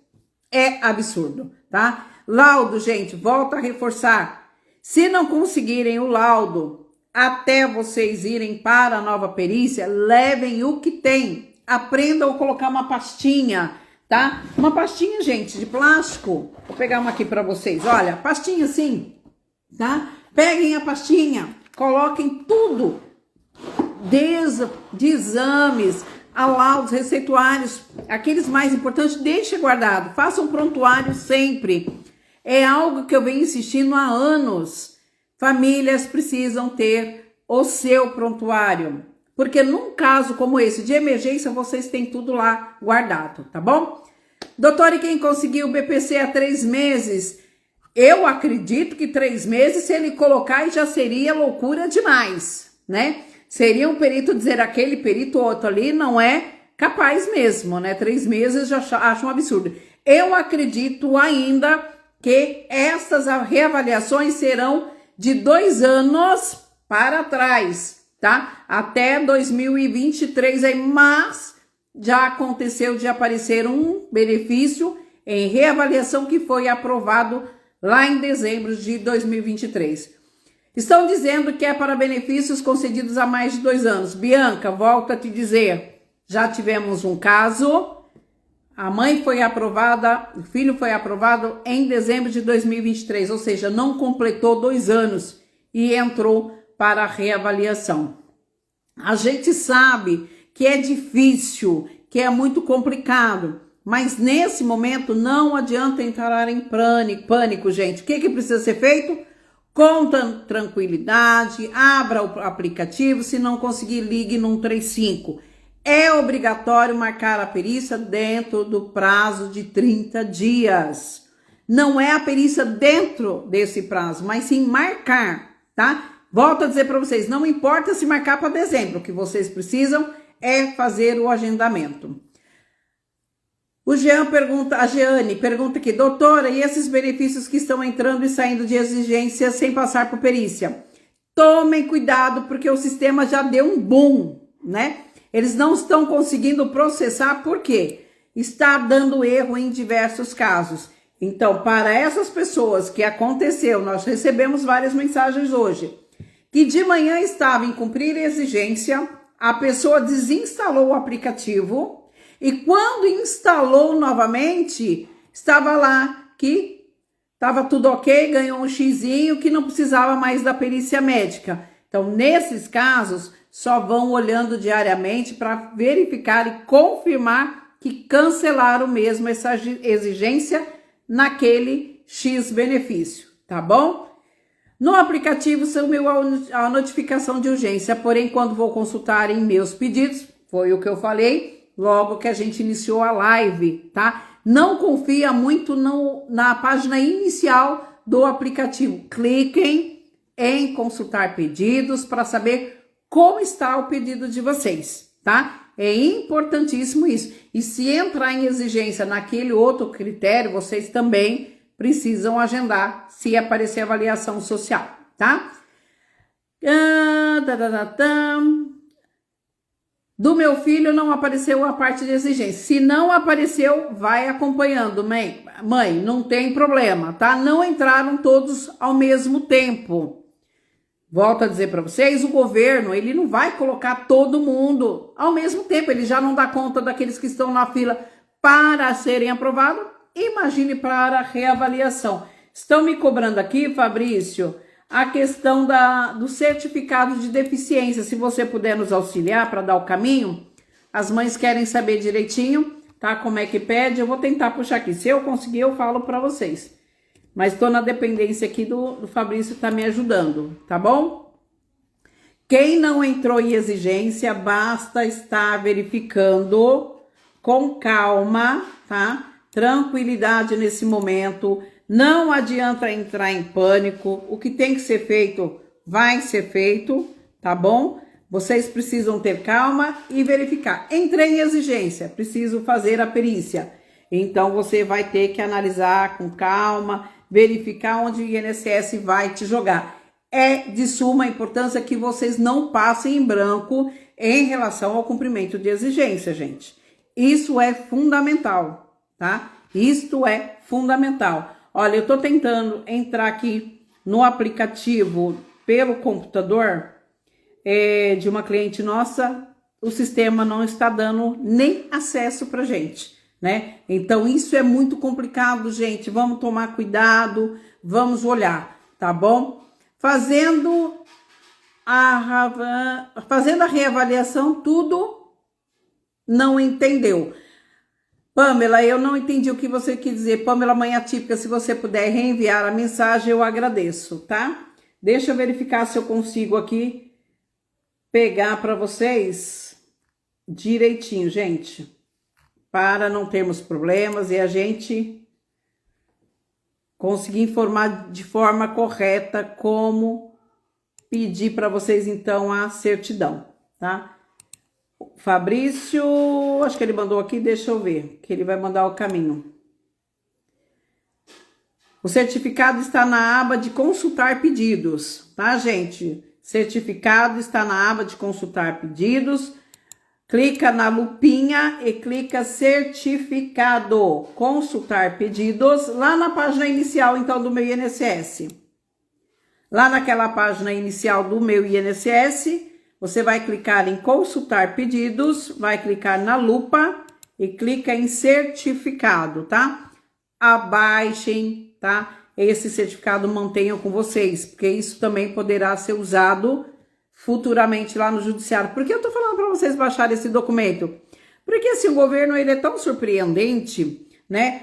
É absurdo, tá? Laudo, gente, volto a reforçar. Se não conseguirem o laudo até vocês irem para a nova perícia, levem o que tem. Aprendam a colocar uma pastinha, tá? Uma pastinha, gente, de plástico. Vou pegar uma aqui para vocês. Olha, pastinha assim, tá? Peguem a pastinha, coloquem tudo de exames, a laudos, receituários, aqueles mais importantes, deixe guardado. Façam prontuário sempre. É algo que eu venho insistindo há anos. Famílias precisam ter o seu prontuário, porque num caso como esse de emergência, vocês têm tudo lá guardado, tá bom? Doutor, e quem conseguiu o BPC há 3 meses? Eu acredito que 3 meses, se ele colocar, já seria loucura demais, né? Seria um perito dizer aquele perito ou outro ali não é capaz mesmo, né? 3 meses já acho um absurdo. Eu acredito ainda que essas reavaliações serão de 2 anos para trás, tá? Até 2023 aí, mas já aconteceu de aparecer um benefício em reavaliação que foi aprovado lá em dezembro de 2023. Estão dizendo que é para benefícios concedidos há mais de 2 anos. Bianca, volto a te dizer, já tivemos um caso, a mãe foi aprovada, o filho foi aprovado em dezembro de 2023, ou seja, não completou 2 anos e entrou para a reavaliação. A gente sabe que é difícil, que é muito complicado, mas nesse momento não adianta entrar em pânico, gente. O que precisa ser feito? Com tranquilidade, abra o aplicativo, se não conseguir, ligue no 135. É obrigatório marcar a perícia dentro do prazo de 30 dias. Não é a perícia dentro desse prazo, mas sim marcar, tá? Volto a dizer para vocês, não importa se marcar para dezembro, o que vocês precisam é fazer o agendamento. A Jeane pergunta aqui, doutora, e esses benefícios que estão entrando e saindo de exigência sem passar por perícia? Tomem cuidado, porque o sistema já deu um boom, né? Eles não estão conseguindo processar, por quê? Está dando erro em diversos casos. Então, para essas pessoas que aconteceu, nós recebemos várias mensagens hoje, que de manhã estava em cumprir exigência, a pessoa desinstalou o aplicativo, e quando instalou novamente, estava lá que estava tudo ok, ganhou um xizinho que não precisava mais da perícia médica. Então, nesses casos, só vão olhando diariamente para verificar e confirmar que cancelaram mesmo essa exigência naquele X benefício, tá bom? No aplicativo sumiu a notificação de urgência, porém, quando vou consultar em meus pedidos, foi o que eu falei, logo que a gente iniciou a live, tá? Não confia muito na página inicial do aplicativo. Cliquem em consultar pedidos para saber como está o pedido de vocês, tá? É importantíssimo isso. E se entrar em exigência naquele outro critério, vocês também precisam agendar se aparecer avaliação social, tá? Do meu filho não apareceu a parte de exigência. Se não apareceu, vai acompanhando. Mãe, não tem problema, tá? Não entraram todos ao mesmo tempo. Volto a dizer para vocês, o governo, ele não vai colocar todo mundo ao mesmo tempo. Ele já não dá conta daqueles que estão na fila para serem aprovados, imagine para reavaliação. Estão me cobrando aqui, Fabrício, a questão do certificado de deficiência. Se você puder nos auxiliar para dar o caminho, as mães querem saber direitinho, tá? Como é que pede? Eu vou tentar puxar aqui. Se eu conseguir, eu falo para vocês. Mas estou na dependência aqui do Fabrício, tá me ajudando, tá bom? Quem não entrou em exigência, basta estar verificando com calma, tá? Tranquilidade nesse momento. Não adianta entrar em pânico. O que tem que ser feito, vai ser feito, tá bom? Vocês precisam ter calma e verificar. Entrei em exigência, preciso fazer a perícia. Então, você vai ter que analisar com calma, verificar onde o INSS vai te jogar. É de suma importância que vocês não passem em branco em relação ao cumprimento de exigência, gente. Isso é fundamental, tá? Isto é fundamental. Olha, eu tô tentando entrar aqui no aplicativo pelo computador de uma cliente nossa, o sistema não está dando nem acesso pra gente, né? Então, isso é muito complicado, gente. Vamos tomar cuidado, vamos olhar, tá bom? Fazendo a reavaliação, tudo não entendeu. Pamela, eu não entendi o que você quis dizer. Pamela, mãe atípica, se você puder reenviar a mensagem, eu agradeço, tá? Deixa eu verificar se eu consigo aqui pegar para vocês direitinho, gente, para não termos problemas e a gente conseguir informar de forma correta como pedir para vocês, então, a certidão, tá? Fabrício, acho que ele mandou aqui, deixa eu ver, que ele vai mandar o caminho. O certificado está na aba de consultar pedidos, tá, gente? Certificado está na aba de consultar pedidos. Clica na lupinha e clica certificado, consultar pedidos, lá na página inicial, então, do meu INSS. Lá naquela página inicial do meu INSS, você vai clicar em consultar pedidos, vai clicar na lupa e clica em certificado, tá? Abaixem, tá? Esse certificado mantenham com vocês, porque isso também poderá ser usado futuramente lá no judiciário. Por que eu tô falando para vocês baixarem esse documento? Porque assim, o governo ele é tão surpreendente, né?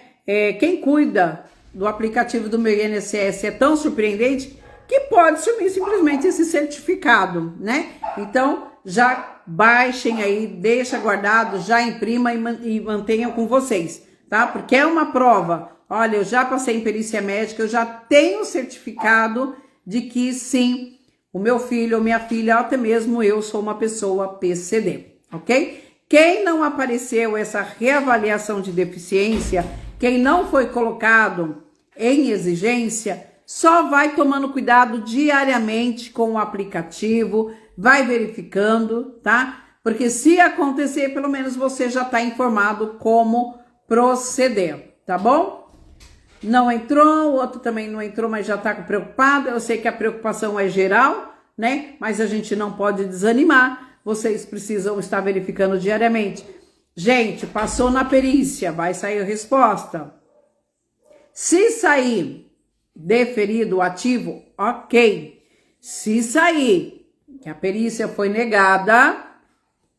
Quem cuida do aplicativo do meu INSS é tão surpreendente que pode sumir simplesmente esse certificado, né? Então, já baixem aí, deixa guardado, já imprima e mantenham com vocês, tá? Porque é uma prova. Olha, eu já passei em perícia médica, eu já tenho certificado de que sim, o meu filho ou minha filha, até mesmo eu sou uma pessoa PCD, ok? Quem não apareceu essa reavaliação de deficiência, quem não foi colocado em exigência, só vai tomando cuidado diariamente com o aplicativo, vai verificando, tá? Porque se acontecer, pelo menos você já está informado como proceder, tá bom? Não entrou, o outro também não entrou, mas já está preocupado. Eu sei que a preocupação é geral, né? Mas a gente não pode desanimar. Vocês precisam estar verificando diariamente. Gente, passou na perícia, vai sair a resposta. Se sair deferido ativo, ok. Se sair que a perícia foi negada,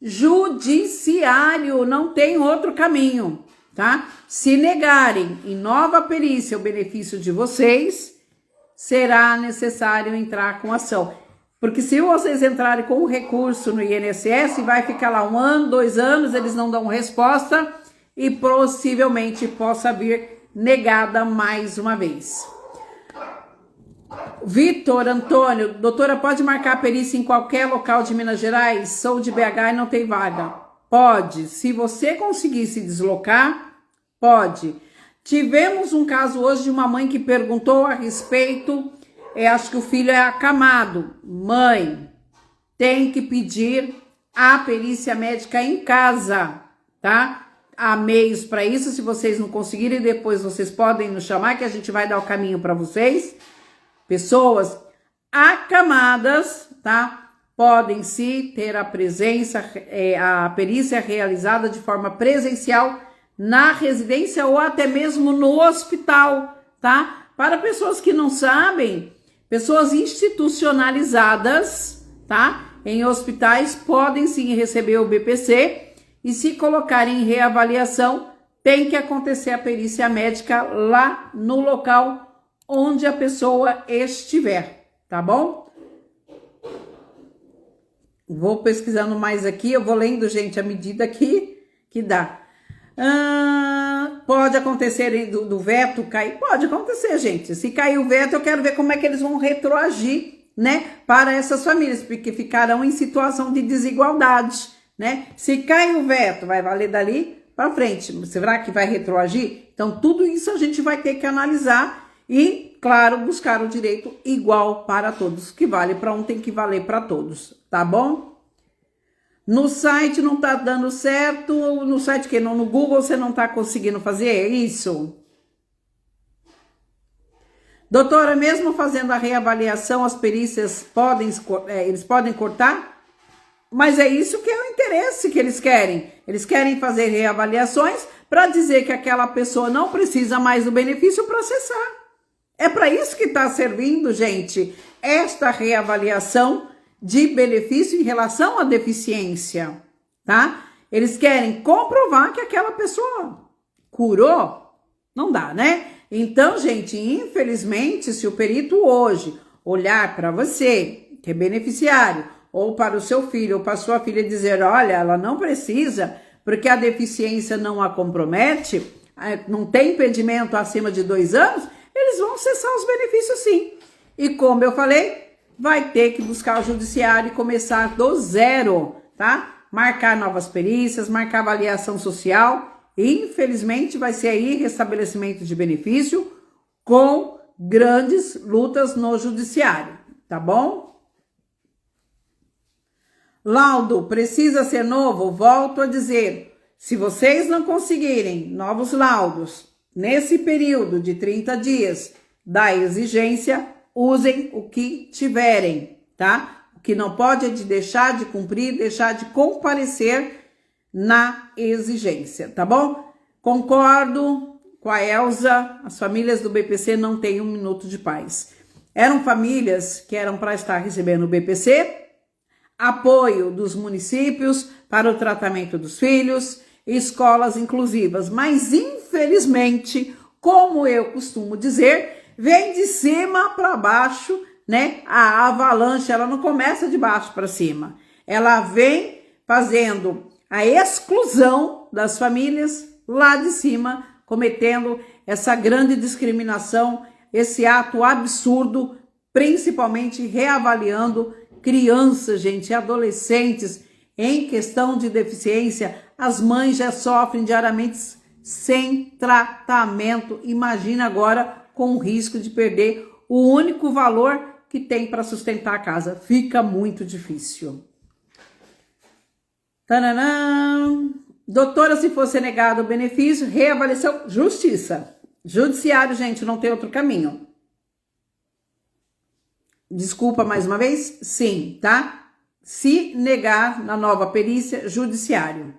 judiciário, não tem outro caminho, tá? Se negarem em nova perícia o benefício de vocês, será necessário entrar com ação. Porque se vocês entrarem com um recurso no INSS, vai ficar lá 1 ano, 2 anos, eles não dão resposta e possivelmente possa vir negada mais uma vez. Vitor Antônio, doutora, pode marcar a perícia em qualquer local de Minas Gerais? Sou de BH e não tem vaga. Pode. Se você conseguir se deslocar, pode. Tivemos um caso hoje de uma mãe que perguntou a respeito, acho que o filho é acamado. Mãe, tem que pedir a perícia médica em casa, tá? Há meios para isso, se vocês não conseguirem, depois vocês podem nos chamar que a gente vai dar o caminho para vocês. Pessoas acamadas, tá? Podem sim ter a presença, a perícia realizada de forma presencial na residência ou até mesmo no hospital, tá? Para pessoas que não sabem, pessoas institucionalizadas, tá? Em hospitais podem sim receber o BPC e se colocarem em reavaliação, tem que acontecer a perícia médica lá no local onde a pessoa estiver, tá bom? Vou pesquisando mais aqui, eu vou lendo, gente, à medida que dá. Pode acontecer do veto cair? Pode acontecer, gente. Se cair o veto, eu quero ver como é que eles vão retroagir, né, para essas famílias, porque ficarão em situação de desigualdade, né? Se cai o veto, vai valer dali para frente. Será que vai retroagir? Então, tudo isso a gente vai ter que analisar e, claro, buscar o direito igual para todos. O que vale para um tem que valer para todos, tá bom? No site não tá dando certo, no site que no Google você não tá conseguindo fazer isso? Doutora, mesmo fazendo a reavaliação, as perícias eles podem cortar? Mas é isso que é o interesse que eles querem. Eles querem fazer reavaliações para dizer que aquela pessoa não precisa mais do benefício para acessar. É para isso que está servindo, gente, esta reavaliação de benefício em relação à deficiência, tá? Eles querem comprovar que aquela pessoa curou. Não dá, né? Então, gente, infelizmente, se o perito hoje olhar para você, que é beneficiário, ou para o seu filho ou para a sua filha dizer, olha, ela não precisa, porque a deficiência não a compromete, não tem impedimento acima de 2 anos, eles vão cessar os benefícios sim. E como eu falei, vai ter que buscar o judiciário e começar do zero, tá? Marcar novas perícias, marcar avaliação social. E, infelizmente, vai ser aí restabelecimento de benefício com grandes lutas no judiciário, tá bom? Laudo precisa ser novo? Volto a dizer, se vocês não conseguirem novos laudos nesse período de 30 dias da exigência, usem o que tiverem, tá? O que não pode é de deixar de cumprir, deixar de comparecer na exigência, tá bom? Concordo com a Elza, as famílias do BPC não têm 1 minuto de paz. Eram famílias que eram para estar recebendo o BPC, apoio dos municípios para o tratamento dos filhos, escolas inclusivas, mas infelizmente, como eu costumo dizer, vem de cima para baixo, né? A avalanche, ela não começa de baixo para cima. Ela vem fazendo a exclusão das famílias lá de cima, cometendo essa grande discriminação, esse ato absurdo, principalmente reavaliando crianças, gente, adolescentes em questão de deficiência. As mães já sofrem diariamente sem tratamento. Imagina agora com o risco de perder o único valor que tem para sustentar a casa. Fica muito difícil. Tananã. Doutora, se fosse negado o benefício, reavaliação, justiça. Judiciário, gente, não tem outro caminho. Desculpa mais uma vez? Sim, tá? Se negar na nova perícia, judiciário.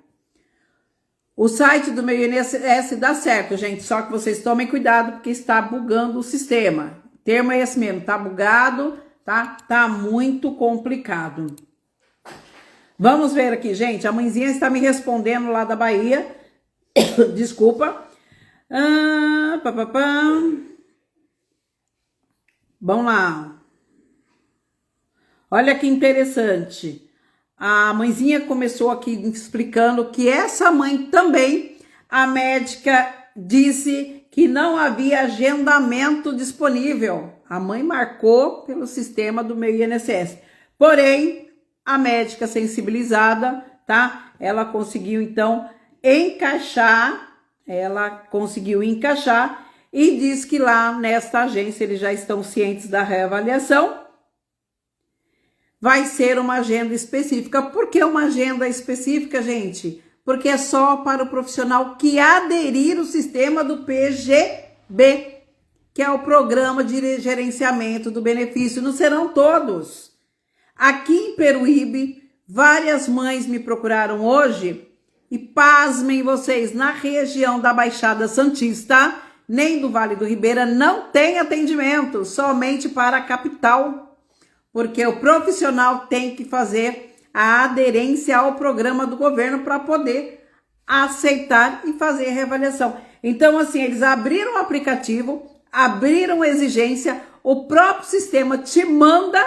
O site do meu INSS dá certo, gente, só que vocês tomem cuidado porque está bugando o sistema. O termo é esse mesmo, tá bugado, tá? Tá muito complicado. Vamos ver aqui, gente, a mãezinha está me respondendo lá da Bahia. Desculpa. Vamos lá. Olha que interessante. A mãezinha começou aqui explicando que essa mãe também, a médica disse que não havia agendamento disponível. A mãe marcou pelo sistema do meu INSS. Porém, a médica sensibilizada, tá? Ela conseguiu então encaixar e diz que lá nesta agência eles já estão cientes da reavaliação. Vai ser uma agenda específica. Por que uma agenda específica, gente? Porque é só para o profissional que aderir ao sistema do PGB, que é o Programa de Gerenciamento do Benefício. Não serão todos. Aqui em Peruíbe, várias mães me procuraram hoje E pasmem vocês, na região da Baixada Santista, nem do Vale do Ribeira, não tem atendimento, somente para a capital, porque o profissional tem que fazer a aderência ao programa do governo para poder aceitar e fazer a reavaliação. Então, assim, eles abriram o aplicativo, abriram exigência, o próprio sistema te manda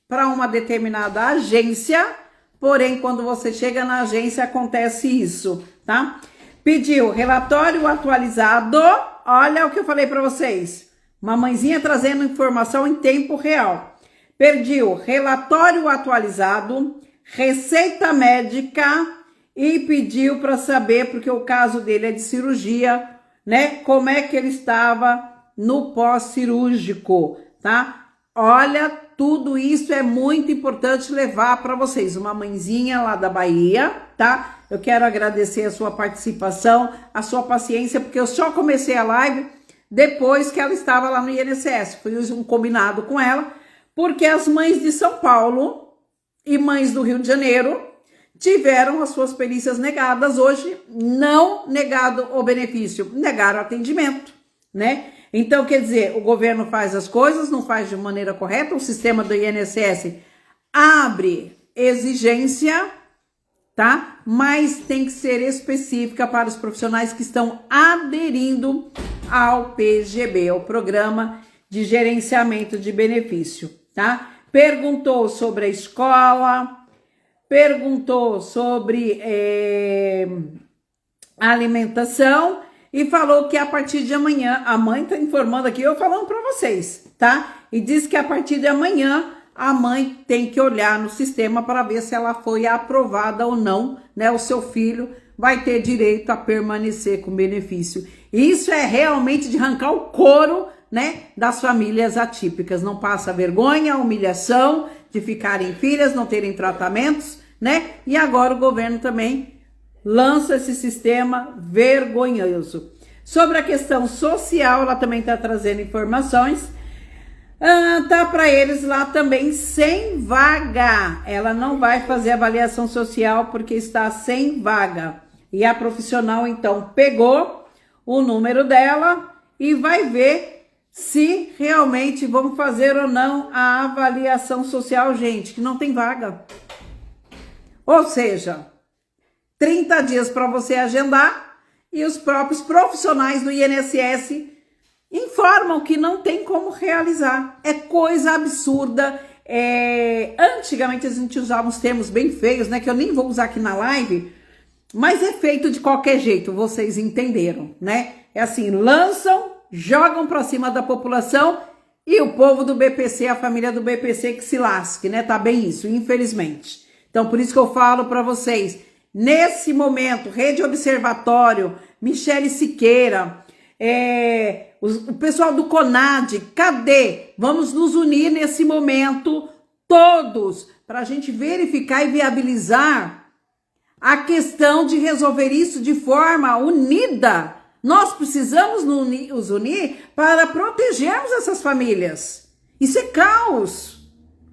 para uma determinada agência, porém, quando você chega na agência, acontece isso, tá? Pediu relatório atualizado, olha o que eu falei para vocês, mamãezinha trazendo informação em tempo real. Pediu relatório atualizado, receita médica e pediu para saber, porque o caso dele é de cirurgia, né? Como é que ele estava no pós-cirúrgico, tá? Olha, tudo isso é muito importante levar para vocês. Uma mãezinha lá da Bahia, tá? Eu quero agradecer a sua participação, a sua paciência, porque eu só comecei a live depois que ela estava lá no INSS. Fiz um combinado com ela, porque as mães de São Paulo e mães do Rio de Janeiro tiveram as suas perícias negadas. Hoje, não negado o benefício, negaram o atendimento, né? Então, quer dizer, o governo faz as coisas, não faz de maneira correta, o sistema do INSS abre exigência, tá? Mas tem que ser específica para os profissionais que estão aderindo ao PGB, ao Programa de Gerenciamento de Benefício, tá? Perguntou sobre a escola, perguntou sobre alimentação e falou que a partir de amanhã, a mãe tá informando aqui, eu falando para vocês, tá? E diz que a partir de amanhã a mãe tem que olhar no sistema para ver se ela foi aprovada ou não, né? O seu filho vai ter direito a permanecer com benefício. Isso é realmente de arrancar o couro, né, das famílias atípicas. Não passa vergonha, humilhação de ficarem filhas, não terem tratamentos, né? E agora o governo também lança esse sistema vergonhoso. Sobre a questão social, ela também está trazendo informações. Tá para eles lá também sem vaga. Ela não vai fazer avaliação social porque está sem vaga. E a profissional, então, pegou o número dela e vai ver se realmente vão fazer ou não a avaliação social, gente, que não tem vaga. Ou seja, 30 dias para você agendar e os próprios profissionais do INSS informam que não tem como realizar. É coisa absurda. Antigamente a gente usava uns termos bem feios, né? Que eu nem vou usar aqui na live, mas é feito de qualquer jeito, vocês entenderam, né? É assim, lançam, jogam para cima da população e o povo do BPC, a família do BPC que se lasque, né? Tá bem isso, infelizmente. Então, por isso que eu falo para vocês, nesse momento, Rede Observatório, Michele Siqueira, o pessoal do CONAD, cadê? Vamos nos unir nesse momento, todos, para a gente verificar e viabilizar a questão de resolver isso de forma unida. Nós precisamos nos unir para protegermos essas famílias. Isso é caos.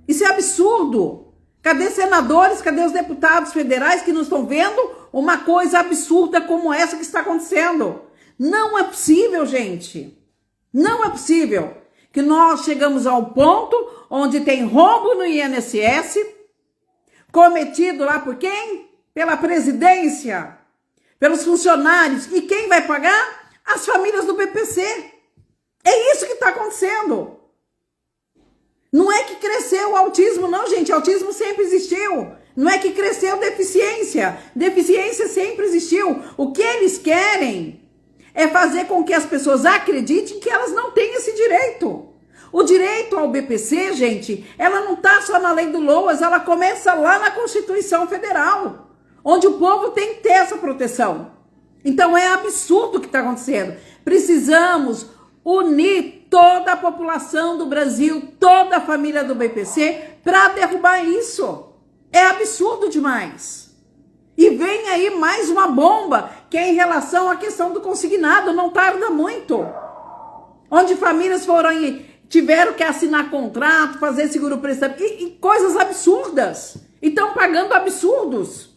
Isso é absurdo. Cadê senadores, cadê os deputados federais que não estão vendo uma coisa absurda como essa que está acontecendo? Não é possível, gente. Não é possível que nós chegamos ao ponto onde tem rombo no INSS, cometido lá por quem? Pela presidência, pelos funcionários. E quem vai pagar? As famílias do BPC. É isso que está acontecendo. Não é que cresceu o autismo, não, gente. Autismo sempre existiu. Não é que cresceu deficiência. Deficiência sempre existiu. O que eles querem é fazer com que as pessoas acreditem que elas não têm esse direito. O direito ao BPC, gente, ela não está só na lei do LOAS, ela começa lá na Constituição Federal, onde o povo tem que ter essa proteção. Então é absurdo o que está acontecendo. Precisamos unir toda a população do Brasil, toda a família do BPC para derrubar isso. É absurdo demais. E vem aí mais uma bomba, que é em relação à questão do consignado, não tarda muito. Onde famílias tiveram que assinar contrato, fazer seguro prestado, e coisas absurdas. E estão pagando absurdos.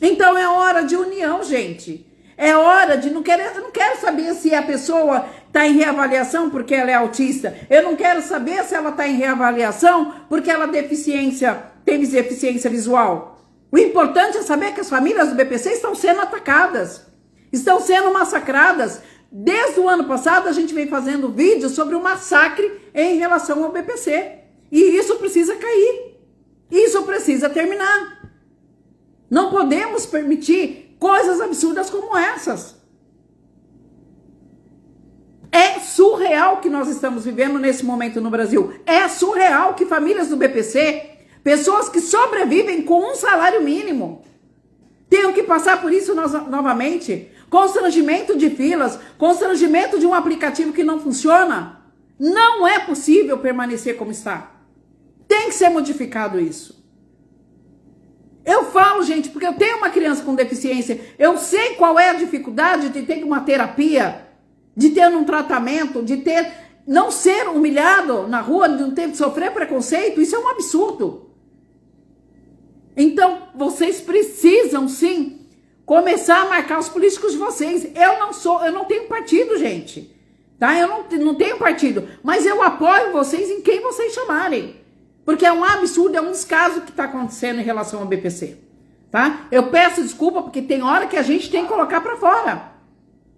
Então é hora de união, gente. É hora de, eu não quero saber se a pessoa está em reavaliação porque ela é autista. Eu não quero saber se ela está em reavaliação porque ela tem deficiência visual. O importante é saber que as famílias do BPC estão sendo atacadas, estão sendo massacradas. Desde o ano passado a gente vem fazendo vídeos sobre o massacre em relação ao BPC. E isso precisa cair. Isso precisa terminar. Não podemos permitir coisas absurdas como essas. É surreal o que nós estamos vivendo nesse momento no Brasil. É surreal que famílias do BPC, pessoas que sobrevivem com um salário mínimo, tenham que passar por isso novamente. Constrangimento de filas, constrangimento de um aplicativo que não funciona. Não é possível permanecer como está. Tem que ser modificado isso. Eu falo, gente, porque eu tenho uma criança com deficiência, eu sei qual é a dificuldade de ter uma terapia, de ter um tratamento, de não ser humilhado na rua, de não ter de sofrer preconceito. Isso é um absurdo. Então, vocês precisam sim começar a marcar os políticos de vocês. Eu não tenho partido, gente. Tá? Eu não tenho partido, mas eu apoio vocês em quem vocês chamarem. Porque é um absurdo, é um descaso que está acontecendo em relação ao BPC. Tá? Eu peço desculpa porque tem hora que a gente tem que colocar para fora.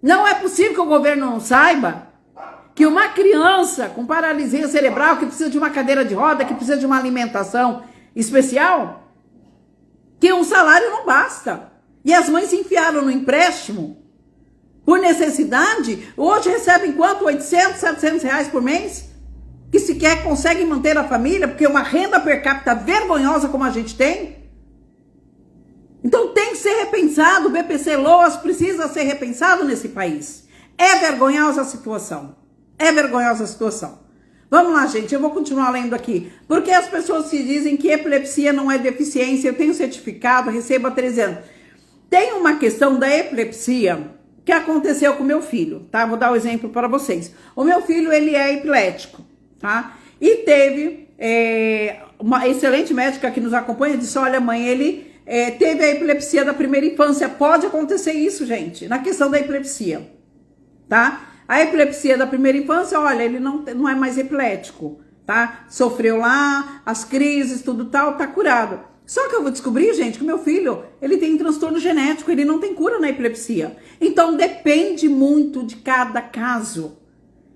Não é possível que o governo não saiba que uma criança com paralisia cerebral, que precisa de uma cadeira de roda, que precisa de uma alimentação especial, que um salário não basta. E as mães se enfiaram no empréstimo por necessidade. Hoje recebem quanto? 800, 700 reais por mês? Que sequer conseguem manter a família, porque uma renda per capita vergonhosa como a gente tem. Então tem que ser repensado. O BPC Loas precisa ser repensado nesse país. É vergonhosa a situação. É vergonhosa a situação. Vamos lá, gente. Eu vou continuar lendo aqui. Porque as pessoas se dizem que epilepsia não é deficiência. Eu tenho certificado, recebo há 13 anos. Tem uma questão da epilepsia que aconteceu com meu filho, tá? Vou dar um exemplo para vocês. O meu filho, ele é epilético, tá? E teve uma excelente médica que nos acompanha, disse, olha mãe, ele teve a epilepsia da primeira infância. Pode acontecer isso, gente, na questão da epilepsia, tá? A epilepsia da primeira infância, olha, ele não é mais epilético, tá? Sofreu lá, as crises, tudo tal, tá curado. Só que eu vou descobrir, gente, que o meu filho, ele tem transtorno genético, ele não tem cura na epilepsia. Então depende muito de cada caso.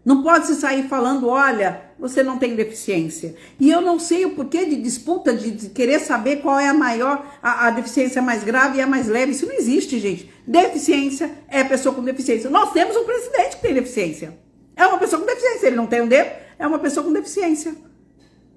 Não pode se sair falando, olha, você não tem deficiência. E eu não sei o porquê de disputa, de querer saber qual é a maior, a deficiência mais grave e a mais leve. Isso não existe, gente. Deficiência é pessoa com deficiência. Nós temos um presidente que tem deficiência. É uma pessoa com deficiência. Ele não tem um dedo, é uma pessoa com deficiência.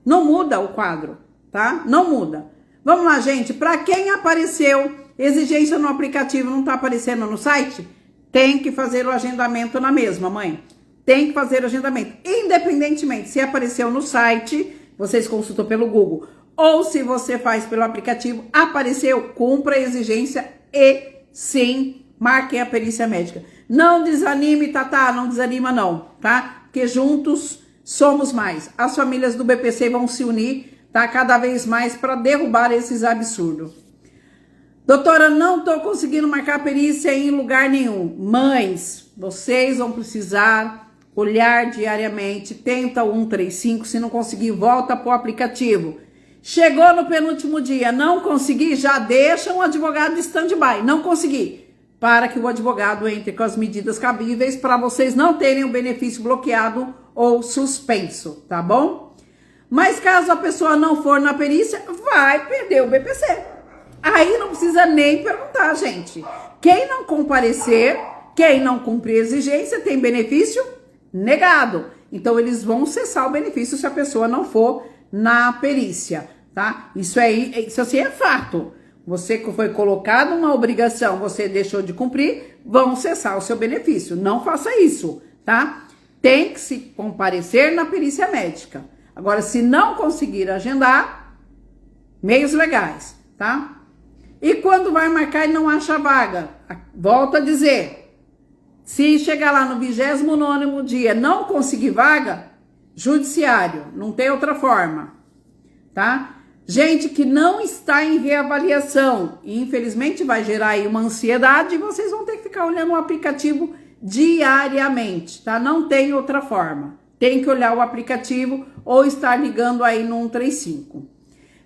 Não muda o quadro, tá? Não muda. Vamos lá, gente. Para quem apareceu exigência no aplicativo, não está aparecendo no site, tem que fazer o agendamento na mesma, mãe. Tem que fazer o agendamento. Independentemente se apareceu no site, vocês consultam pelo Google, ou se você faz pelo aplicativo, apareceu, cumpra a exigência e sim, marque a perícia médica. Não desanime, Tatá, não desanima não, tá? Porque juntos somos mais. As famílias do BPC vão se unir, tá? Cada vez mais para derrubar esses absurdos. Doutora, não estou conseguindo marcar perícia em lugar nenhum. Mães, vocês vão precisar olhar diariamente, tenta o 135, se não conseguir, volta para o aplicativo. Chegou no penúltimo dia, não consegui, já deixa um advogado de stand-by. Não consegui, para que o advogado entre com as medidas cabíveis para vocês não terem o benefício bloqueado ou suspenso, tá bom? Mas caso a pessoa não for na perícia, vai perder o BPC. Aí não precisa nem perguntar, gente. Quem não comparecer, quem não cumprir a exigência, tem benefício negado. Então, eles vão cessar o benefício se a pessoa não for na perícia, tá? Isso assim é fato. Você que foi colocado uma obrigação, você deixou de cumprir, vão cessar o seu benefício. Não faça isso, tá? Tem que se comparecer na perícia médica. Agora, se não conseguir agendar, meios legais, tá? E quando vai marcar e não acha vaga, volto a dizer, se chegar lá no 29º dia não conseguir vaga, judiciário, não tem outra forma, tá? Gente que não está em reavaliação, e infelizmente vai gerar aí uma ansiedade e vocês vão ter que ficar olhando o aplicativo diariamente, tá? Não tem outra forma. Tem que olhar o aplicativo ou estar ligando aí no 135.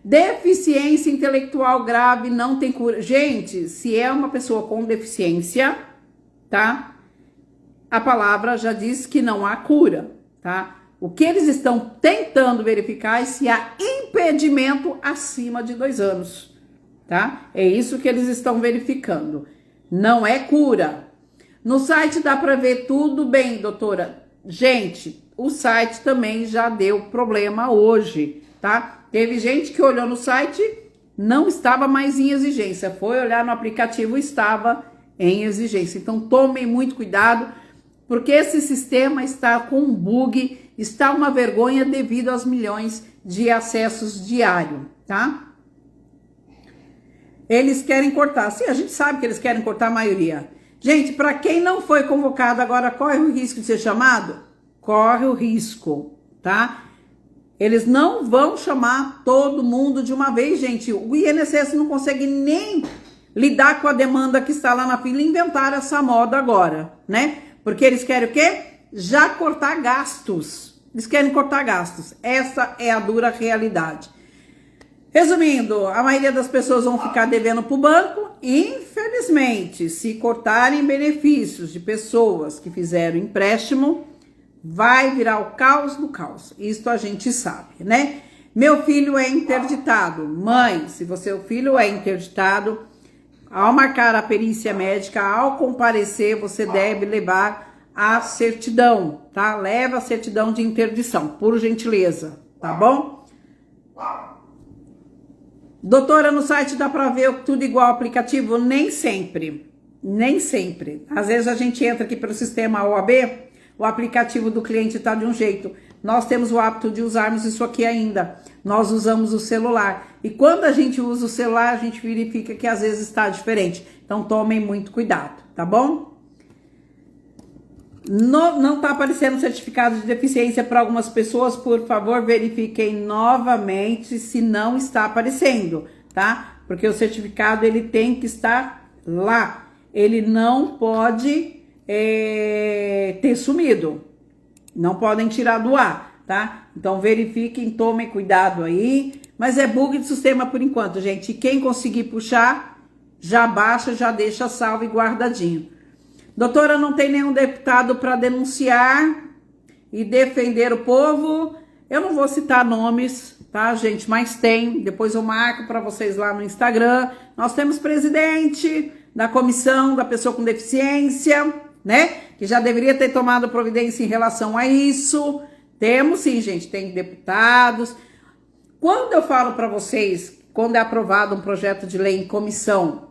Deficiência intelectual grave não tem cura. Gente, se é uma pessoa com deficiência, tá? A palavra já diz que não há cura, tá? O que eles estão tentando verificar é se há impedimento acima de 2 anos, tá? É isso que eles estão verificando. Não é cura. No site dá para ver tudo bem, doutora. Gente, o site também já deu problema hoje, tá? Teve gente que olhou no site, não estava mais em exigência. Foi olhar no aplicativo, estava em exigência. Então tomem muito cuidado, porque esse sistema está com um bug, está uma vergonha devido aos milhões de acessos diários, tá? Eles querem cortar. Sim, a gente sabe que eles querem cortar a maioria. Gente, para quem não foi convocado agora, corre o risco de ser chamado? Corre o risco, tá? Eles não vão chamar todo mundo de uma vez, gente. O INSS não consegue nem lidar com a demanda que está lá na fila e inventar essa moda agora, né? Porque eles querem o quê? Já cortar gastos. Eles querem cortar gastos. Essa é a dura realidade. Resumindo, a maioria das pessoas vão ficar devendo para o banco. Infelizmente, se cortarem benefícios de pessoas que fizeram empréstimo, vai virar o caos do caos. Isso a gente sabe, né? Meu filho é interditado. Mãe, se seu filho é interditado, ao marcar a perícia médica, ao comparecer, você deve levar a certidão, tá? Leva a certidão de interdição, por gentileza, tá bom? Doutora, no site dá para ver tudo igual ao aplicativo? Nem sempre, nem sempre. Às vezes a gente entra aqui pelo sistema OAB, o aplicativo do cliente está de um jeito. Nós temos o hábito de usarmos isso aqui ainda. Nós usamos o celular. E quando a gente usa o celular, a gente verifica que às vezes está diferente. Então tomem muito cuidado, tá bom? Não está aparecendo certificado de deficiência para algumas pessoas. Por favor, verifiquem novamente se não está aparecendo, tá? Porque o certificado ele tem que estar lá. Ele não pode ter sumido. Não podem tirar do ar, tá? Então verifiquem, tomem cuidado aí. Mas é bug de sistema por enquanto, gente. E quem conseguir puxar, já baixa, já deixa salvo e guardadinho. Doutora, não tem nenhum deputado para denunciar e defender o povo? Eu não vou citar nomes, tá, gente? Mas tem. Depois eu marco para vocês lá no Instagram. Nós temos presidente da comissão da pessoa com deficiência, né? Que já deveria ter tomado providência em relação a isso. Temos sim, gente, tem deputados. Quando eu falo para vocês, quando é aprovado um projeto de lei em comissão,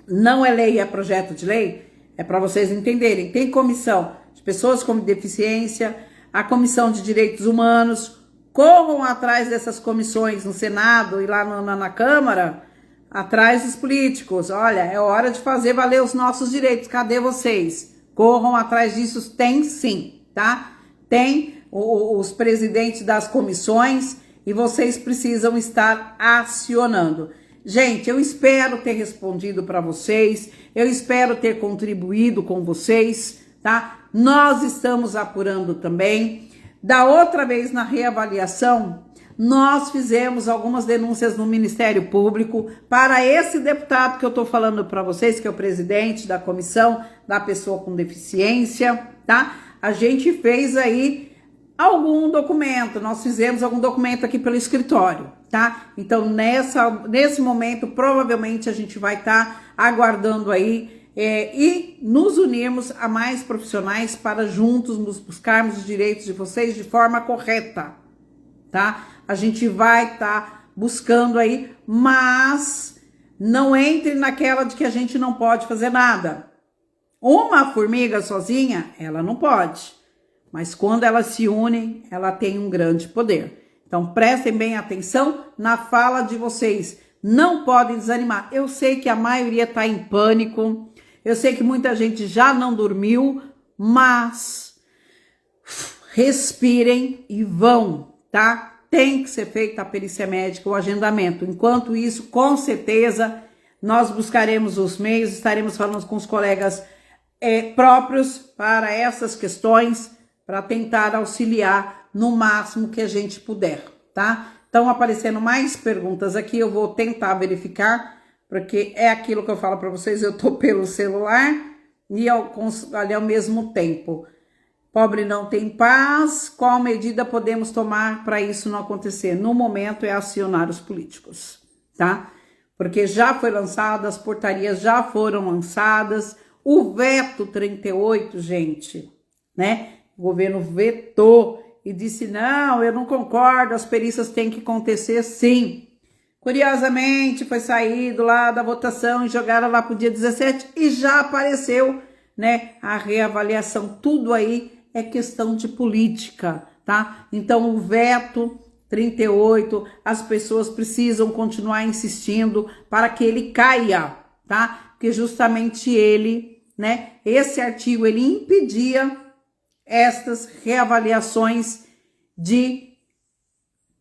não é lei, é projeto de lei, é para vocês entenderem. Tem comissão de pessoas com deficiência, a comissão de direitos humanos, corram atrás dessas comissões no Senado e lá na Câmara, atrás dos políticos. Olha, é hora de fazer valer os nossos direitos. Cadê vocês? Corram atrás disso. Tem sim, tá? Tem os presidentes das comissões e vocês precisam estar acionando. Gente, eu espero ter respondido para vocês. Eu espero ter contribuído com vocês, tá? Nós estamos apurando também. Da outra vez na reavaliação, nós fizemos algumas denúncias no Ministério Público para esse deputado que eu tô falando para vocês, que é o presidente da comissão da pessoa com deficiência, tá? A gente fez aí algum documento, nós fizemos algum documento aqui pelo escritório, tá? Então, nesse momento, provavelmente a gente vai estar aguardando aí e nos unirmos a mais profissionais para juntos nos buscarmos os direitos de vocês de forma correta, tá? A gente vai estar buscando aí, mas não entre naquela de que a gente não pode fazer nada. Uma formiga sozinha, ela não pode. Mas quando elas se unem, ela tem um grande poder. Então prestem bem atenção na fala de vocês. Não podem desanimar. Eu sei que a maioria está em pânico. Eu sei que muita gente já não dormiu. Mas respirem e vão, tá? tem que ser feita a perícia médica, o agendamento. Enquanto isso, com certeza, nós buscaremos os meios, estaremos falando com os colegas próprios para essas questões, para tentar auxiliar no máximo que a gente puder, tá? Estão aparecendo mais perguntas aqui, eu vou tentar verificar, porque é aquilo que eu falo para vocês, eu tô pelo celular e ali ao mesmo tempo. Pobre não tem paz, qual medida podemos tomar para isso não acontecer? No momento é acionar os políticos, tá? Porque já foi lançado, as portarias já foram lançadas, o veto 38, gente, né? O governo vetou e disse, não, eu não concordo, as perícias têm que acontecer sim. Curiosamente, foi saído lá da votação e jogaram lá para o dia 17 e já apareceu, né, a reavaliação. Tudo aí é questão de política, tá? Então, o veto 38, as pessoas precisam continuar insistindo para que ele caia, tá? Porque justamente ele, né, esse artigo, ele impedia estas reavaliações de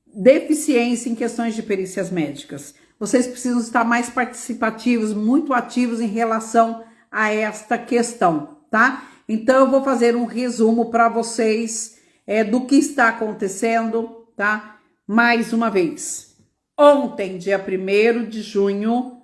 deficiência em questões de perícias médicas. Vocês precisam estar mais participativos, muito ativos em relação a esta questão, tá? Então, eu vou fazer um resumo para vocês do que está acontecendo, tá? Mais uma vez. Ontem, dia 1º de junho,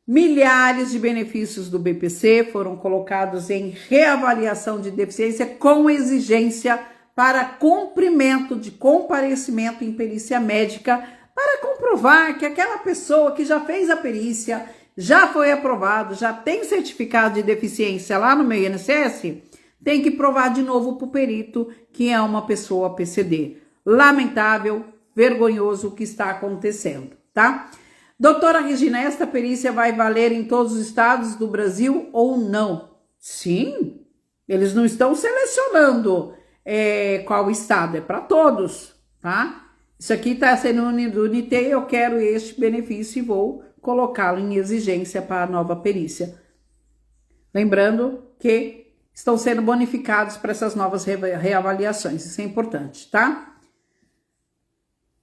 milhares de benefícios do BPC foram colocados em reavaliação de deficiência com exigência para cumprimento de comparecimento em perícia médica para comprovar que aquela pessoa que já fez a perícia, já foi aprovado, já tem certificado de deficiência lá no meu INSS, tem que provar de novo para o perito que é uma pessoa PCD. Lamentável, vergonhoso o que está acontecendo, tá? Doutora Regina, esta perícia vai valer em todos os estados do Brasil ou não? Sim, eles não estão selecionando qual estado, é para todos, tá? Isso aqui está sendo unité, eu quero este benefício e vou colocá-lo em exigência para a nova perícia. Lembrando que estão sendo bonificados para essas novas reavaliações, isso é importante, tá?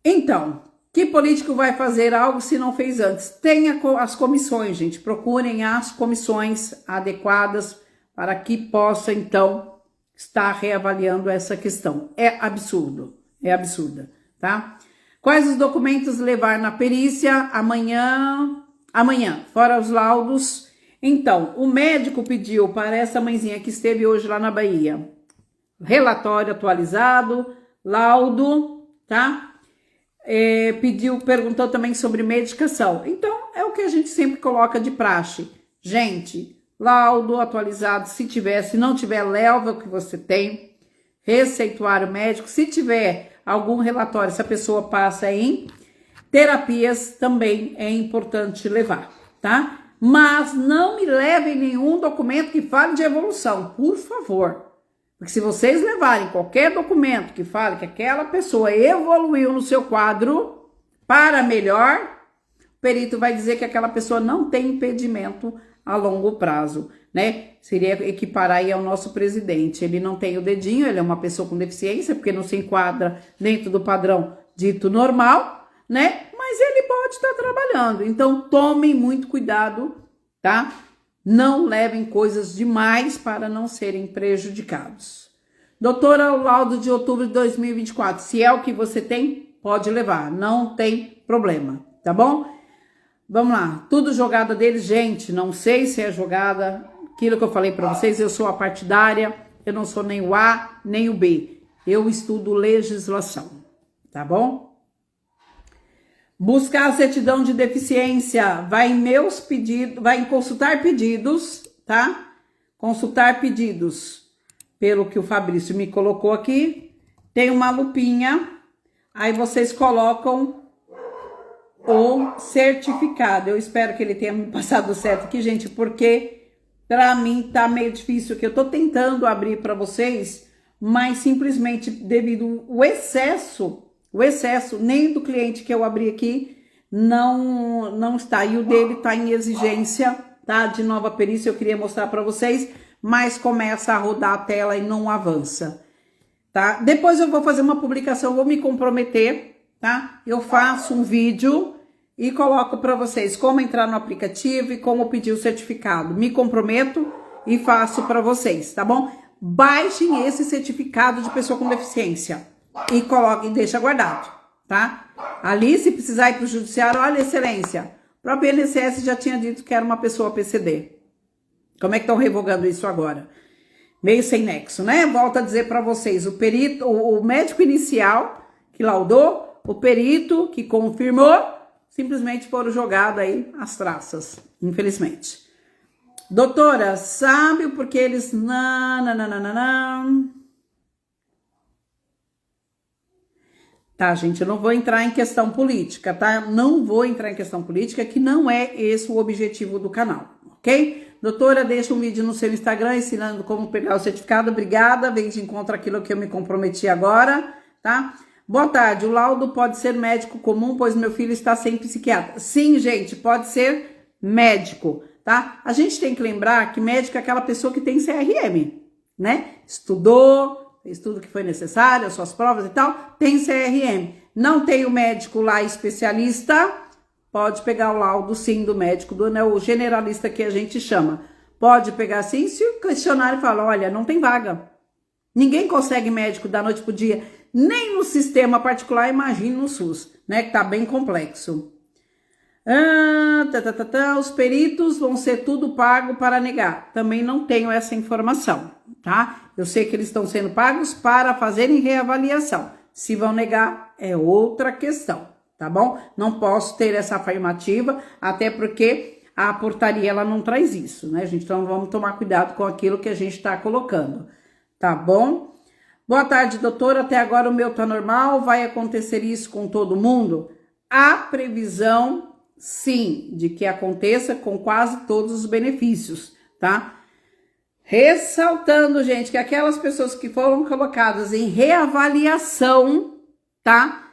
Então, que político vai fazer algo se não fez antes? Tenha as comissões, gente. Procurem as comissões adequadas para que possa, então, estar reavaliando essa questão. É absurdo. É absurda, tá? Quais os documentos levar na perícia? Amanhã, fora os laudos. Então, o médico pediu para essa mãezinha que esteve hoje lá na Bahia, relatório atualizado, laudo, tá? Perguntou também sobre medicação. Então, é o que a gente sempre coloca de praxe. Gente, laudo atualizado, se não tiver, leva o que você tem. Receituário médico, se tiver algum relatório, se a pessoa passa em terapias, também é importante levar, tá? Mas não me levem nenhum documento que fale de evolução, por favor. Porque se vocês levarem qualquer documento que fale que aquela pessoa evoluiu no seu quadro para melhor, o perito vai dizer que aquela pessoa não tem impedimento a longo prazo, né? Seria equiparar aí ao nosso presidente. Ele não tem o dedinho, ele é uma pessoa com deficiência, porque não se enquadra dentro do padrão dito normal, né? Mas ele pode estar trabalhando. Então, tomem muito cuidado, tá? Não levem coisas demais para não serem prejudicados. Doutora, o laudo de outubro de 2024, se é o que você tem, pode levar, não tem problema, tá bom? Vamos lá, tudo jogada deles, gente, não sei se é jogada, aquilo que eu falei para vocês, eu sou a partidária, eu não sou nem o A, nem o B, eu estudo legislação, tá bom? Buscar a certidão de deficiência, vai em consultar pedidos, tá? Consultar pedidos, pelo que o Fabrício me colocou aqui, tem uma lupinha, aí vocês colocam o certificado. Eu espero que ele tenha me passado certo aqui, gente, porque para mim tá meio difícil, que eu tô tentando abrir para vocês, mas simplesmente devido ao excesso, nem do cliente que eu abri aqui não está, e o dele está em exigência, tá, de nova perícia. Eu queria mostrar para vocês, mas começa a rodar a tela e não avança, tá? Depois eu vou fazer uma publicação, vou me comprometer, tá? Eu faço um vídeo e coloco para vocês como entrar no aplicativo e como pedir o certificado. Me comprometo e faço para vocês, tá bom? Baixem esse certificado de pessoa com deficiência e coloquem, deixa guardado, tá? Ali, se precisar ir para o judiciário, olha, excelência, o próprio INSS já tinha dito que era uma pessoa PCD. Como é que estão revogando isso agora? Meio sem nexo, né? Volto a dizer para vocês, o médico inicial que laudou, o perito que confirmou, simplesmente foram jogados aí as traças, infelizmente. Doutora, sabe o porquê eles... Tá, gente, eu não vou entrar em questão política, tá? Não vou entrar em questão política, que não é esse o objetivo do canal, ok? Doutora, deixa um vídeo no seu Instagram ensinando como pegar o certificado. Obrigada, vem de encontro aquilo que eu me comprometi agora, tá? Boa tarde, o laudo pode ser médico comum, pois meu filho está sem psiquiatra. Sim, gente, pode ser médico, tá? A gente tem que lembrar que médico é aquela pessoa que tem CRM, né? Estudou, fez tudo que foi necessário, as suas provas e tal, tem CRM. Não tem o médico lá especialista, pode pegar o laudo sim do médico, né, o generalista que a gente chama. Pode pegar sim, se o questionário fala, olha, não tem vaga. Ninguém consegue médico da noite pro dia, nem no sistema particular, imagine no SUS, né, que tá bem complexo. Os peritos vão ser tudo pago para negar. Também não tenho essa informação, tá? Eu sei que eles estão sendo pagos para fazerem reavaliação. Se vão negar, é outra questão, tá bom? Não posso ter essa afirmativa, até porque a portaria ela não traz isso, né, gente? Então vamos tomar cuidado com aquilo que a gente está colocando, tá bom? Boa tarde, doutora. Até agora o meu tá normal. Vai acontecer isso com todo mundo? Há previsão, sim, de que aconteça com quase todos os benefícios, tá? Ressaltando, gente, que aquelas pessoas que foram colocadas em reavaliação, tá?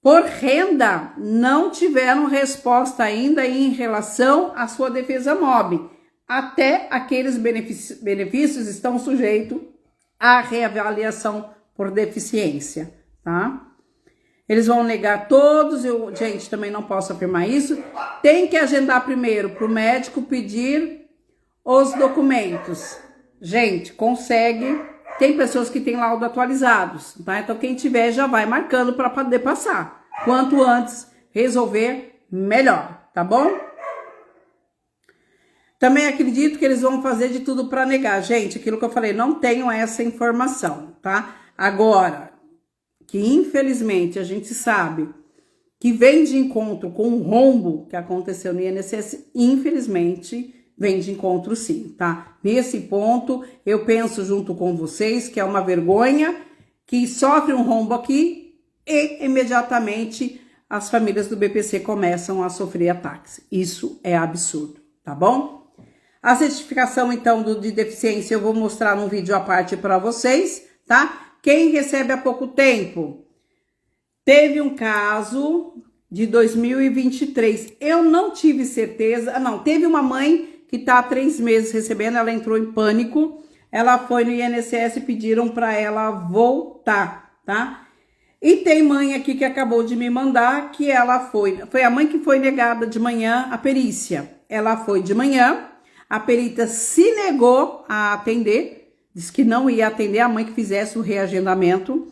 Por renda, não tiveram resposta ainda em relação à sua defesa MOB. Até aqueles benefícios estão sujeitos à reavaliação por deficiência, tá? Eles vão negar todos, eu, gente, também não posso afirmar isso. Tem que agendar primeiro para o médico pedir os documentos. Gente, consegue. Tem pessoas que têm laudo atualizados, tá? Então, quem tiver já vai marcando para poder passar. Quanto antes resolver, melhor, tá bom? Também acredito que eles vão fazer de tudo para negar. Gente, aquilo que eu falei, não tenho essa informação, tá? Agora, que infelizmente a gente sabe que vem de encontro com o rombo que aconteceu no INSS, infelizmente vem de encontro sim, tá? Nesse ponto, eu penso junto com vocês que é uma vergonha que sofre um rombo aqui e imediatamente as famílias do BPC começam a sofrer ataques. Isso é absurdo, tá bom? A certificação, então, de deficiência eu vou mostrar num vídeo à parte para vocês, tá? Quem recebe há pouco tempo? Teve um caso de 2023. Eu não tive certeza. Não, teve uma mãe que está há 3 meses recebendo. Ela entrou em pânico. Ela foi no INSS e pediram para ela voltar, tá? E tem mãe aqui que acabou de me mandar que ela foi a mãe que foi negada de manhã a perícia. Ela foi de manhã, a perita se negou a atender, disse que não ia atender a mãe que fizesse o reagendamento.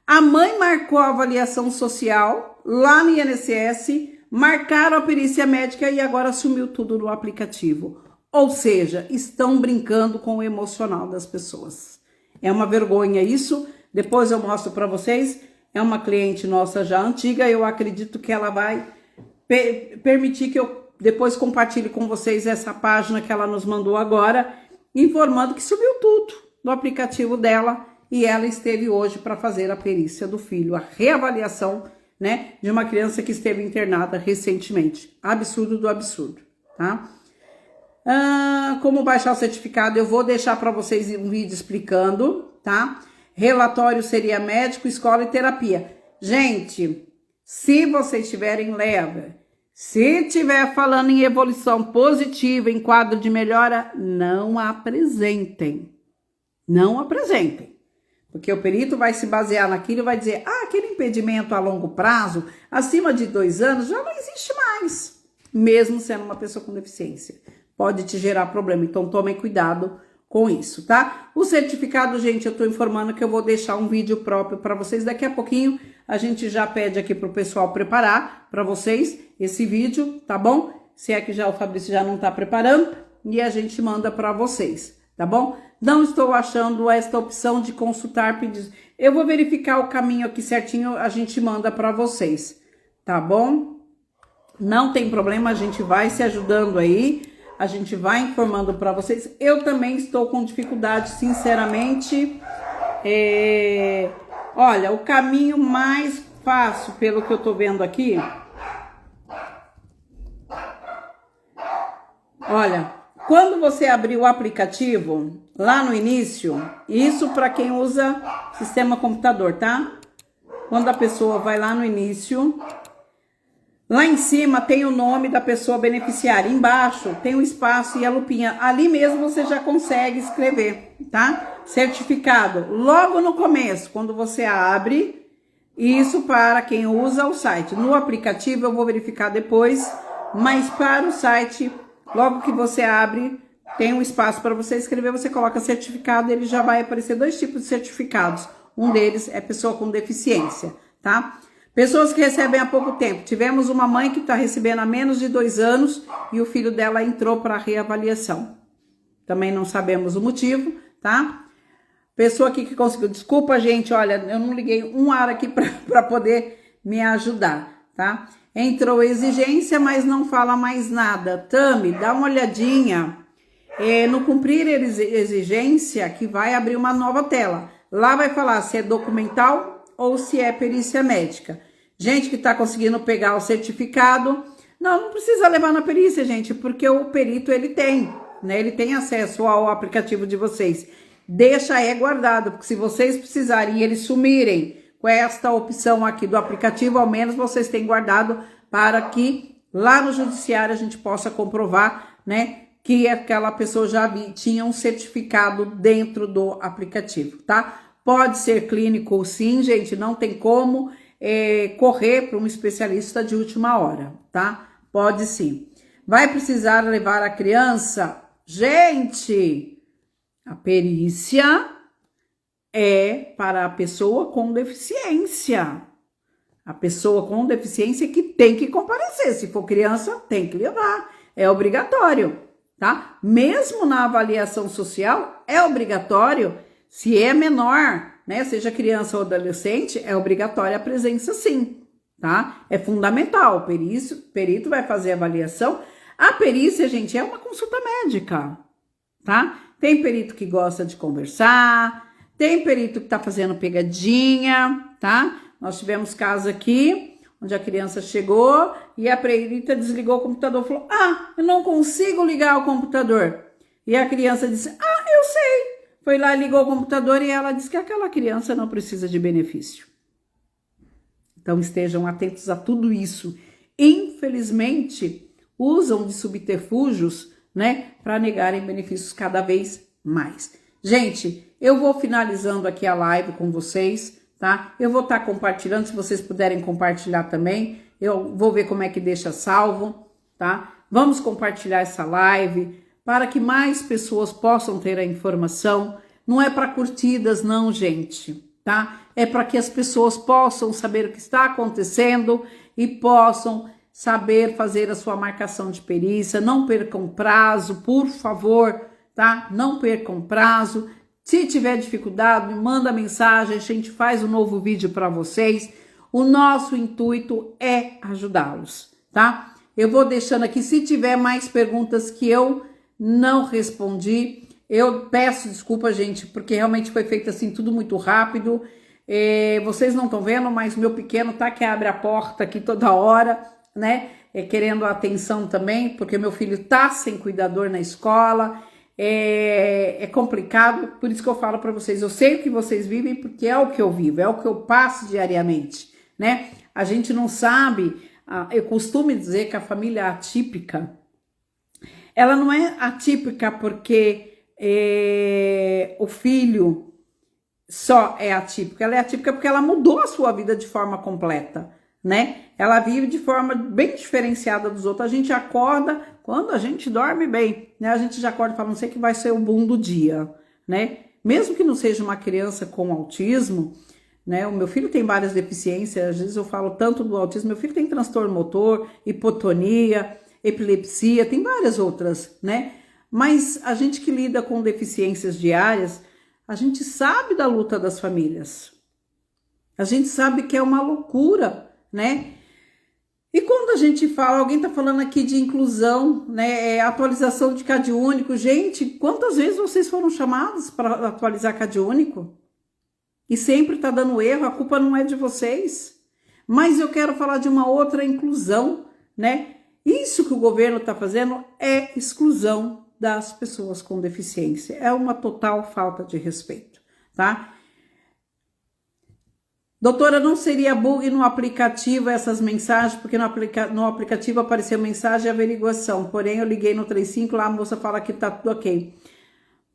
A mãe marcou a avaliação social lá no INSS, marcaram a perícia médica e agora sumiu tudo no aplicativo. Ou seja, estão brincando com o emocional das pessoas. É uma vergonha isso. Depois eu mostro para vocês. É uma cliente nossa já antiga. Eu acredito que ela vai permitir que eu depois compartilhe com vocês essa página que ela nos mandou agora, informando que subiu tudo no aplicativo dela e ela esteve hoje para fazer a perícia do filho, a reavaliação, né, de uma criança que esteve internada recentemente. Absurdo do absurdo, tá? Como baixar o certificado, eu vou deixar para vocês um vídeo explicando, tá? Relatório seria médico, escola e terapia. Gente, se vocês tiverem leva, se tiver falando em evolução positiva, em quadro de melhora, não apresentem. Não apresentem. Porque o perito vai se basear naquilo e vai dizer, aquele impedimento a longo prazo, acima de 2 anos, já não existe mais, mesmo sendo uma pessoa com deficiência. Pode te gerar problema, então tomem cuidado com isso, tá? O certificado, gente, eu tô informando que eu vou deixar um vídeo próprio para vocês. Daqui a pouquinho a gente já pede aqui pro pessoal preparar para vocês esse vídeo, tá bom? Se é que já o Fabrício já não tá preparando, e a gente manda para vocês, tá bom? Não estou achando esta opção de consultar pedidos. Eu vou verificar o caminho aqui certinho, a gente manda para vocês, tá bom? Não tem problema, a gente vai se ajudando aí, a gente vai informando para vocês. Eu também estou com dificuldade, sinceramente. Olha, o caminho mais fácil, pelo que eu tô vendo aqui, olha, quando você abrir o aplicativo, lá no início, isso para quem usa sistema computador, tá? Quando a pessoa vai lá no início, lá em cima tem o nome da pessoa beneficiária, embaixo tem o espaço e a lupinha, ali mesmo você já consegue escrever, tá? Certificado, logo no começo, quando você abre, isso para quem usa o site. No aplicativo eu vou verificar depois, mas para o site, logo que você abre, tem um espaço para você escrever, você coloca certificado, ele já vai aparecer 2 tipos de certificados. Um deles é pessoa com deficiência, tá? Pessoas que recebem há pouco tempo. Tivemos uma mãe que está recebendo há menos de 2 anos e o filho dela entrou para reavaliação. Também não sabemos o motivo, tá? Pessoa aqui que conseguiu. Desculpa, gente, olha, eu não liguei um ar aqui para poder me ajudar, tá? Entrou exigência, mas não fala mais nada. Tami, dá uma olhadinha no cumprir exigência, que vai abrir uma nova tela. Lá vai falar se é documental ou se é perícia médica. Gente que tá conseguindo pegar o certificado, não precisa levar na perícia, gente, porque o perito, ele tem, né? Ele tem acesso ao aplicativo de vocês. Deixa guardado, porque se vocês precisarem e eles sumirem com esta opção aqui do aplicativo, ao menos vocês têm guardado para que lá no judiciário a gente possa comprovar, né, que aquela pessoa já tinha um certificado dentro do aplicativo, tá? Pode ser clínico sim, gente, não tem como correr para um especialista de última hora, tá? Pode sim. Vai precisar levar a criança? Gente, a perícia é para a pessoa com deficiência. A pessoa com deficiência que tem que comparecer. Se for criança, tem que levar. É obrigatório, tá? Mesmo na avaliação social, é obrigatório. Se é menor, né? Seja criança ou adolescente, é obrigatória a presença sim, tá? É fundamental. O perito vai fazer a avaliação. A perícia, gente, é uma consulta médica, tá? Tem perito que gosta de conversar, tem perito que tá fazendo pegadinha, tá? Nós tivemos casos aqui, onde a criança chegou e a perita desligou o computador, falou, eu não consigo ligar o computador. E a criança disse, eu sei. Foi lá, ligou o computador e ela disse que aquela criança não precisa de benefício. Então estejam atentos a tudo isso. Infelizmente, usam de subterfúgios, né, para negarem benefícios cada vez mais. Gente, eu vou finalizando aqui a live com vocês, tá? Eu vou estar compartilhando, se vocês puderem compartilhar também, eu vou ver como é que deixa salvo, tá? Vamos compartilhar essa live para que mais pessoas possam ter a informação. Não é para curtidas, não, gente, tá? É para que as pessoas possam saber o que está acontecendo e possam saber fazer a sua marcação de perícia. Não percam prazo, por favor, tá? Não percam prazo. Se tiver dificuldade, me manda mensagem, a gente faz um novo vídeo para vocês. O nosso intuito é ajudá-los, tá? Eu vou deixando aqui, se tiver mais perguntas que eu não respondi, eu peço desculpa, gente, porque realmente foi feito assim tudo muito rápido. Vocês não estão vendo, mas meu pequeno tá que abre a porta aqui toda hora, né? Querendo atenção também, porque meu filho tá sem cuidador na escola. É complicado, por isso que eu falo para vocês, eu sei o que vocês vivem, porque é o que eu vivo, é o que eu passo diariamente, né? A gente não sabe, eu costumo dizer que a família atípica, ela não é atípica porque o filho só é atípica, ela é atípica porque ela mudou a sua vida de forma completa, né? Ela vive de forma bem diferenciada dos outros. A gente acorda quando a gente dorme bem, né? A gente já acorda e fala, não sei que vai ser o boom do dia, né? Mesmo que não seja uma criança com autismo, né? O meu filho tem várias deficiências, às vezes eu falo tanto do autismo, meu filho tem transtorno motor, hipotonia, epilepsia, tem várias outras, né? Mas a gente que lida com deficiências diárias, a gente sabe da luta das famílias. A gente sabe que é uma loucura, né? E quando a gente fala, alguém tá falando aqui de inclusão, né? Atualização de CAD único. Gente, quantas vezes vocês foram chamados para atualizar CAD único? E sempre tá dando erro, a culpa não é de vocês. Mas eu quero falar de uma outra inclusão, né? Isso que o governo tá fazendo é exclusão das pessoas com deficiência. É uma total falta de respeito, tá? Doutora, não seria bug no aplicativo essas mensagens, porque no aplicativo apareceu mensagem e averiguação, porém eu liguei no 35, lá a moça fala que tá tudo ok.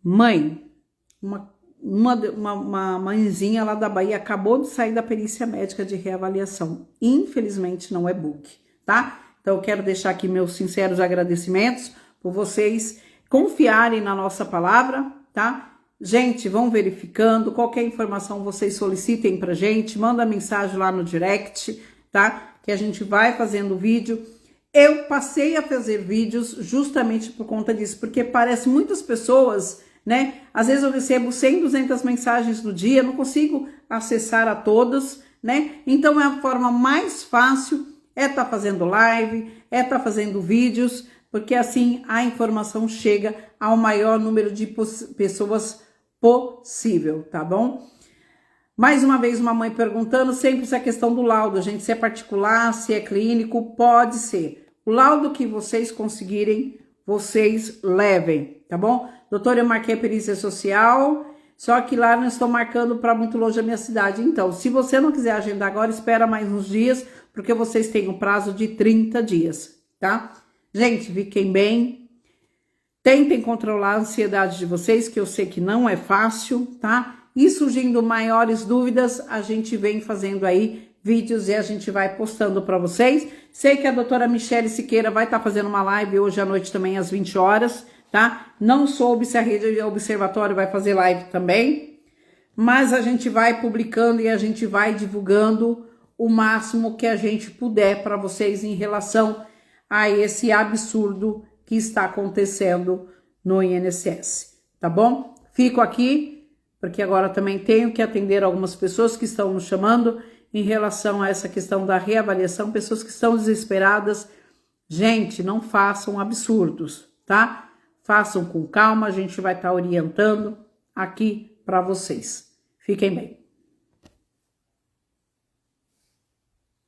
Mãe, uma mãezinha lá da Bahia acabou de sair da perícia médica de reavaliação. Infelizmente não é bug, tá? Então eu quero deixar aqui meus sinceros agradecimentos por vocês confiarem na nossa palavra, tá? Gente, vão verificando, qualquer informação vocês solicitem pra gente, manda mensagem lá no direct, tá? Que a gente vai fazendo vídeo. Eu passei a fazer vídeos justamente por conta disso, porque parece muitas pessoas, né? Às vezes eu recebo 100, 200 mensagens no dia, não consigo acessar a todas, né? Então é a forma mais fácil, tá fazendo live, tá fazendo vídeos, porque assim a informação chega ao maior número de pessoas possível, tá bom? Mais uma vez, uma mãe perguntando sempre essa questão do laudo, gente, se é particular, se é clínico, pode ser. O laudo que vocês conseguirem, vocês levem, tá bom? Doutora, eu marquei a perícia social, só que lá não estou marcando para muito longe da minha cidade. Então, se você não quiser agendar agora, espera mais uns dias, porque vocês têm um prazo de 30 dias, tá? Gente, fiquem bem. Tentem controlar a ansiedade de vocês, que eu sei que não é fácil, tá? E surgindo maiores dúvidas, a gente vem fazendo aí vídeos e a gente vai postando para vocês. Sei que a doutora Michele Siqueira vai estar fazendo uma live hoje à noite também às 20 horas, tá? Não soube se a Rede Observatório vai fazer live também, mas a gente vai publicando e a gente vai divulgando o máximo que a gente puder para vocês em relação a esse absurdo que está acontecendo no INSS, tá bom? Fico aqui, porque agora também tenho que atender algumas pessoas que estão nos chamando em relação a essa questão da reavaliação, pessoas que estão desesperadas. Gente, não façam absurdos, tá? Façam com calma, a gente vai estar orientando aqui para vocês. Fiquem bem.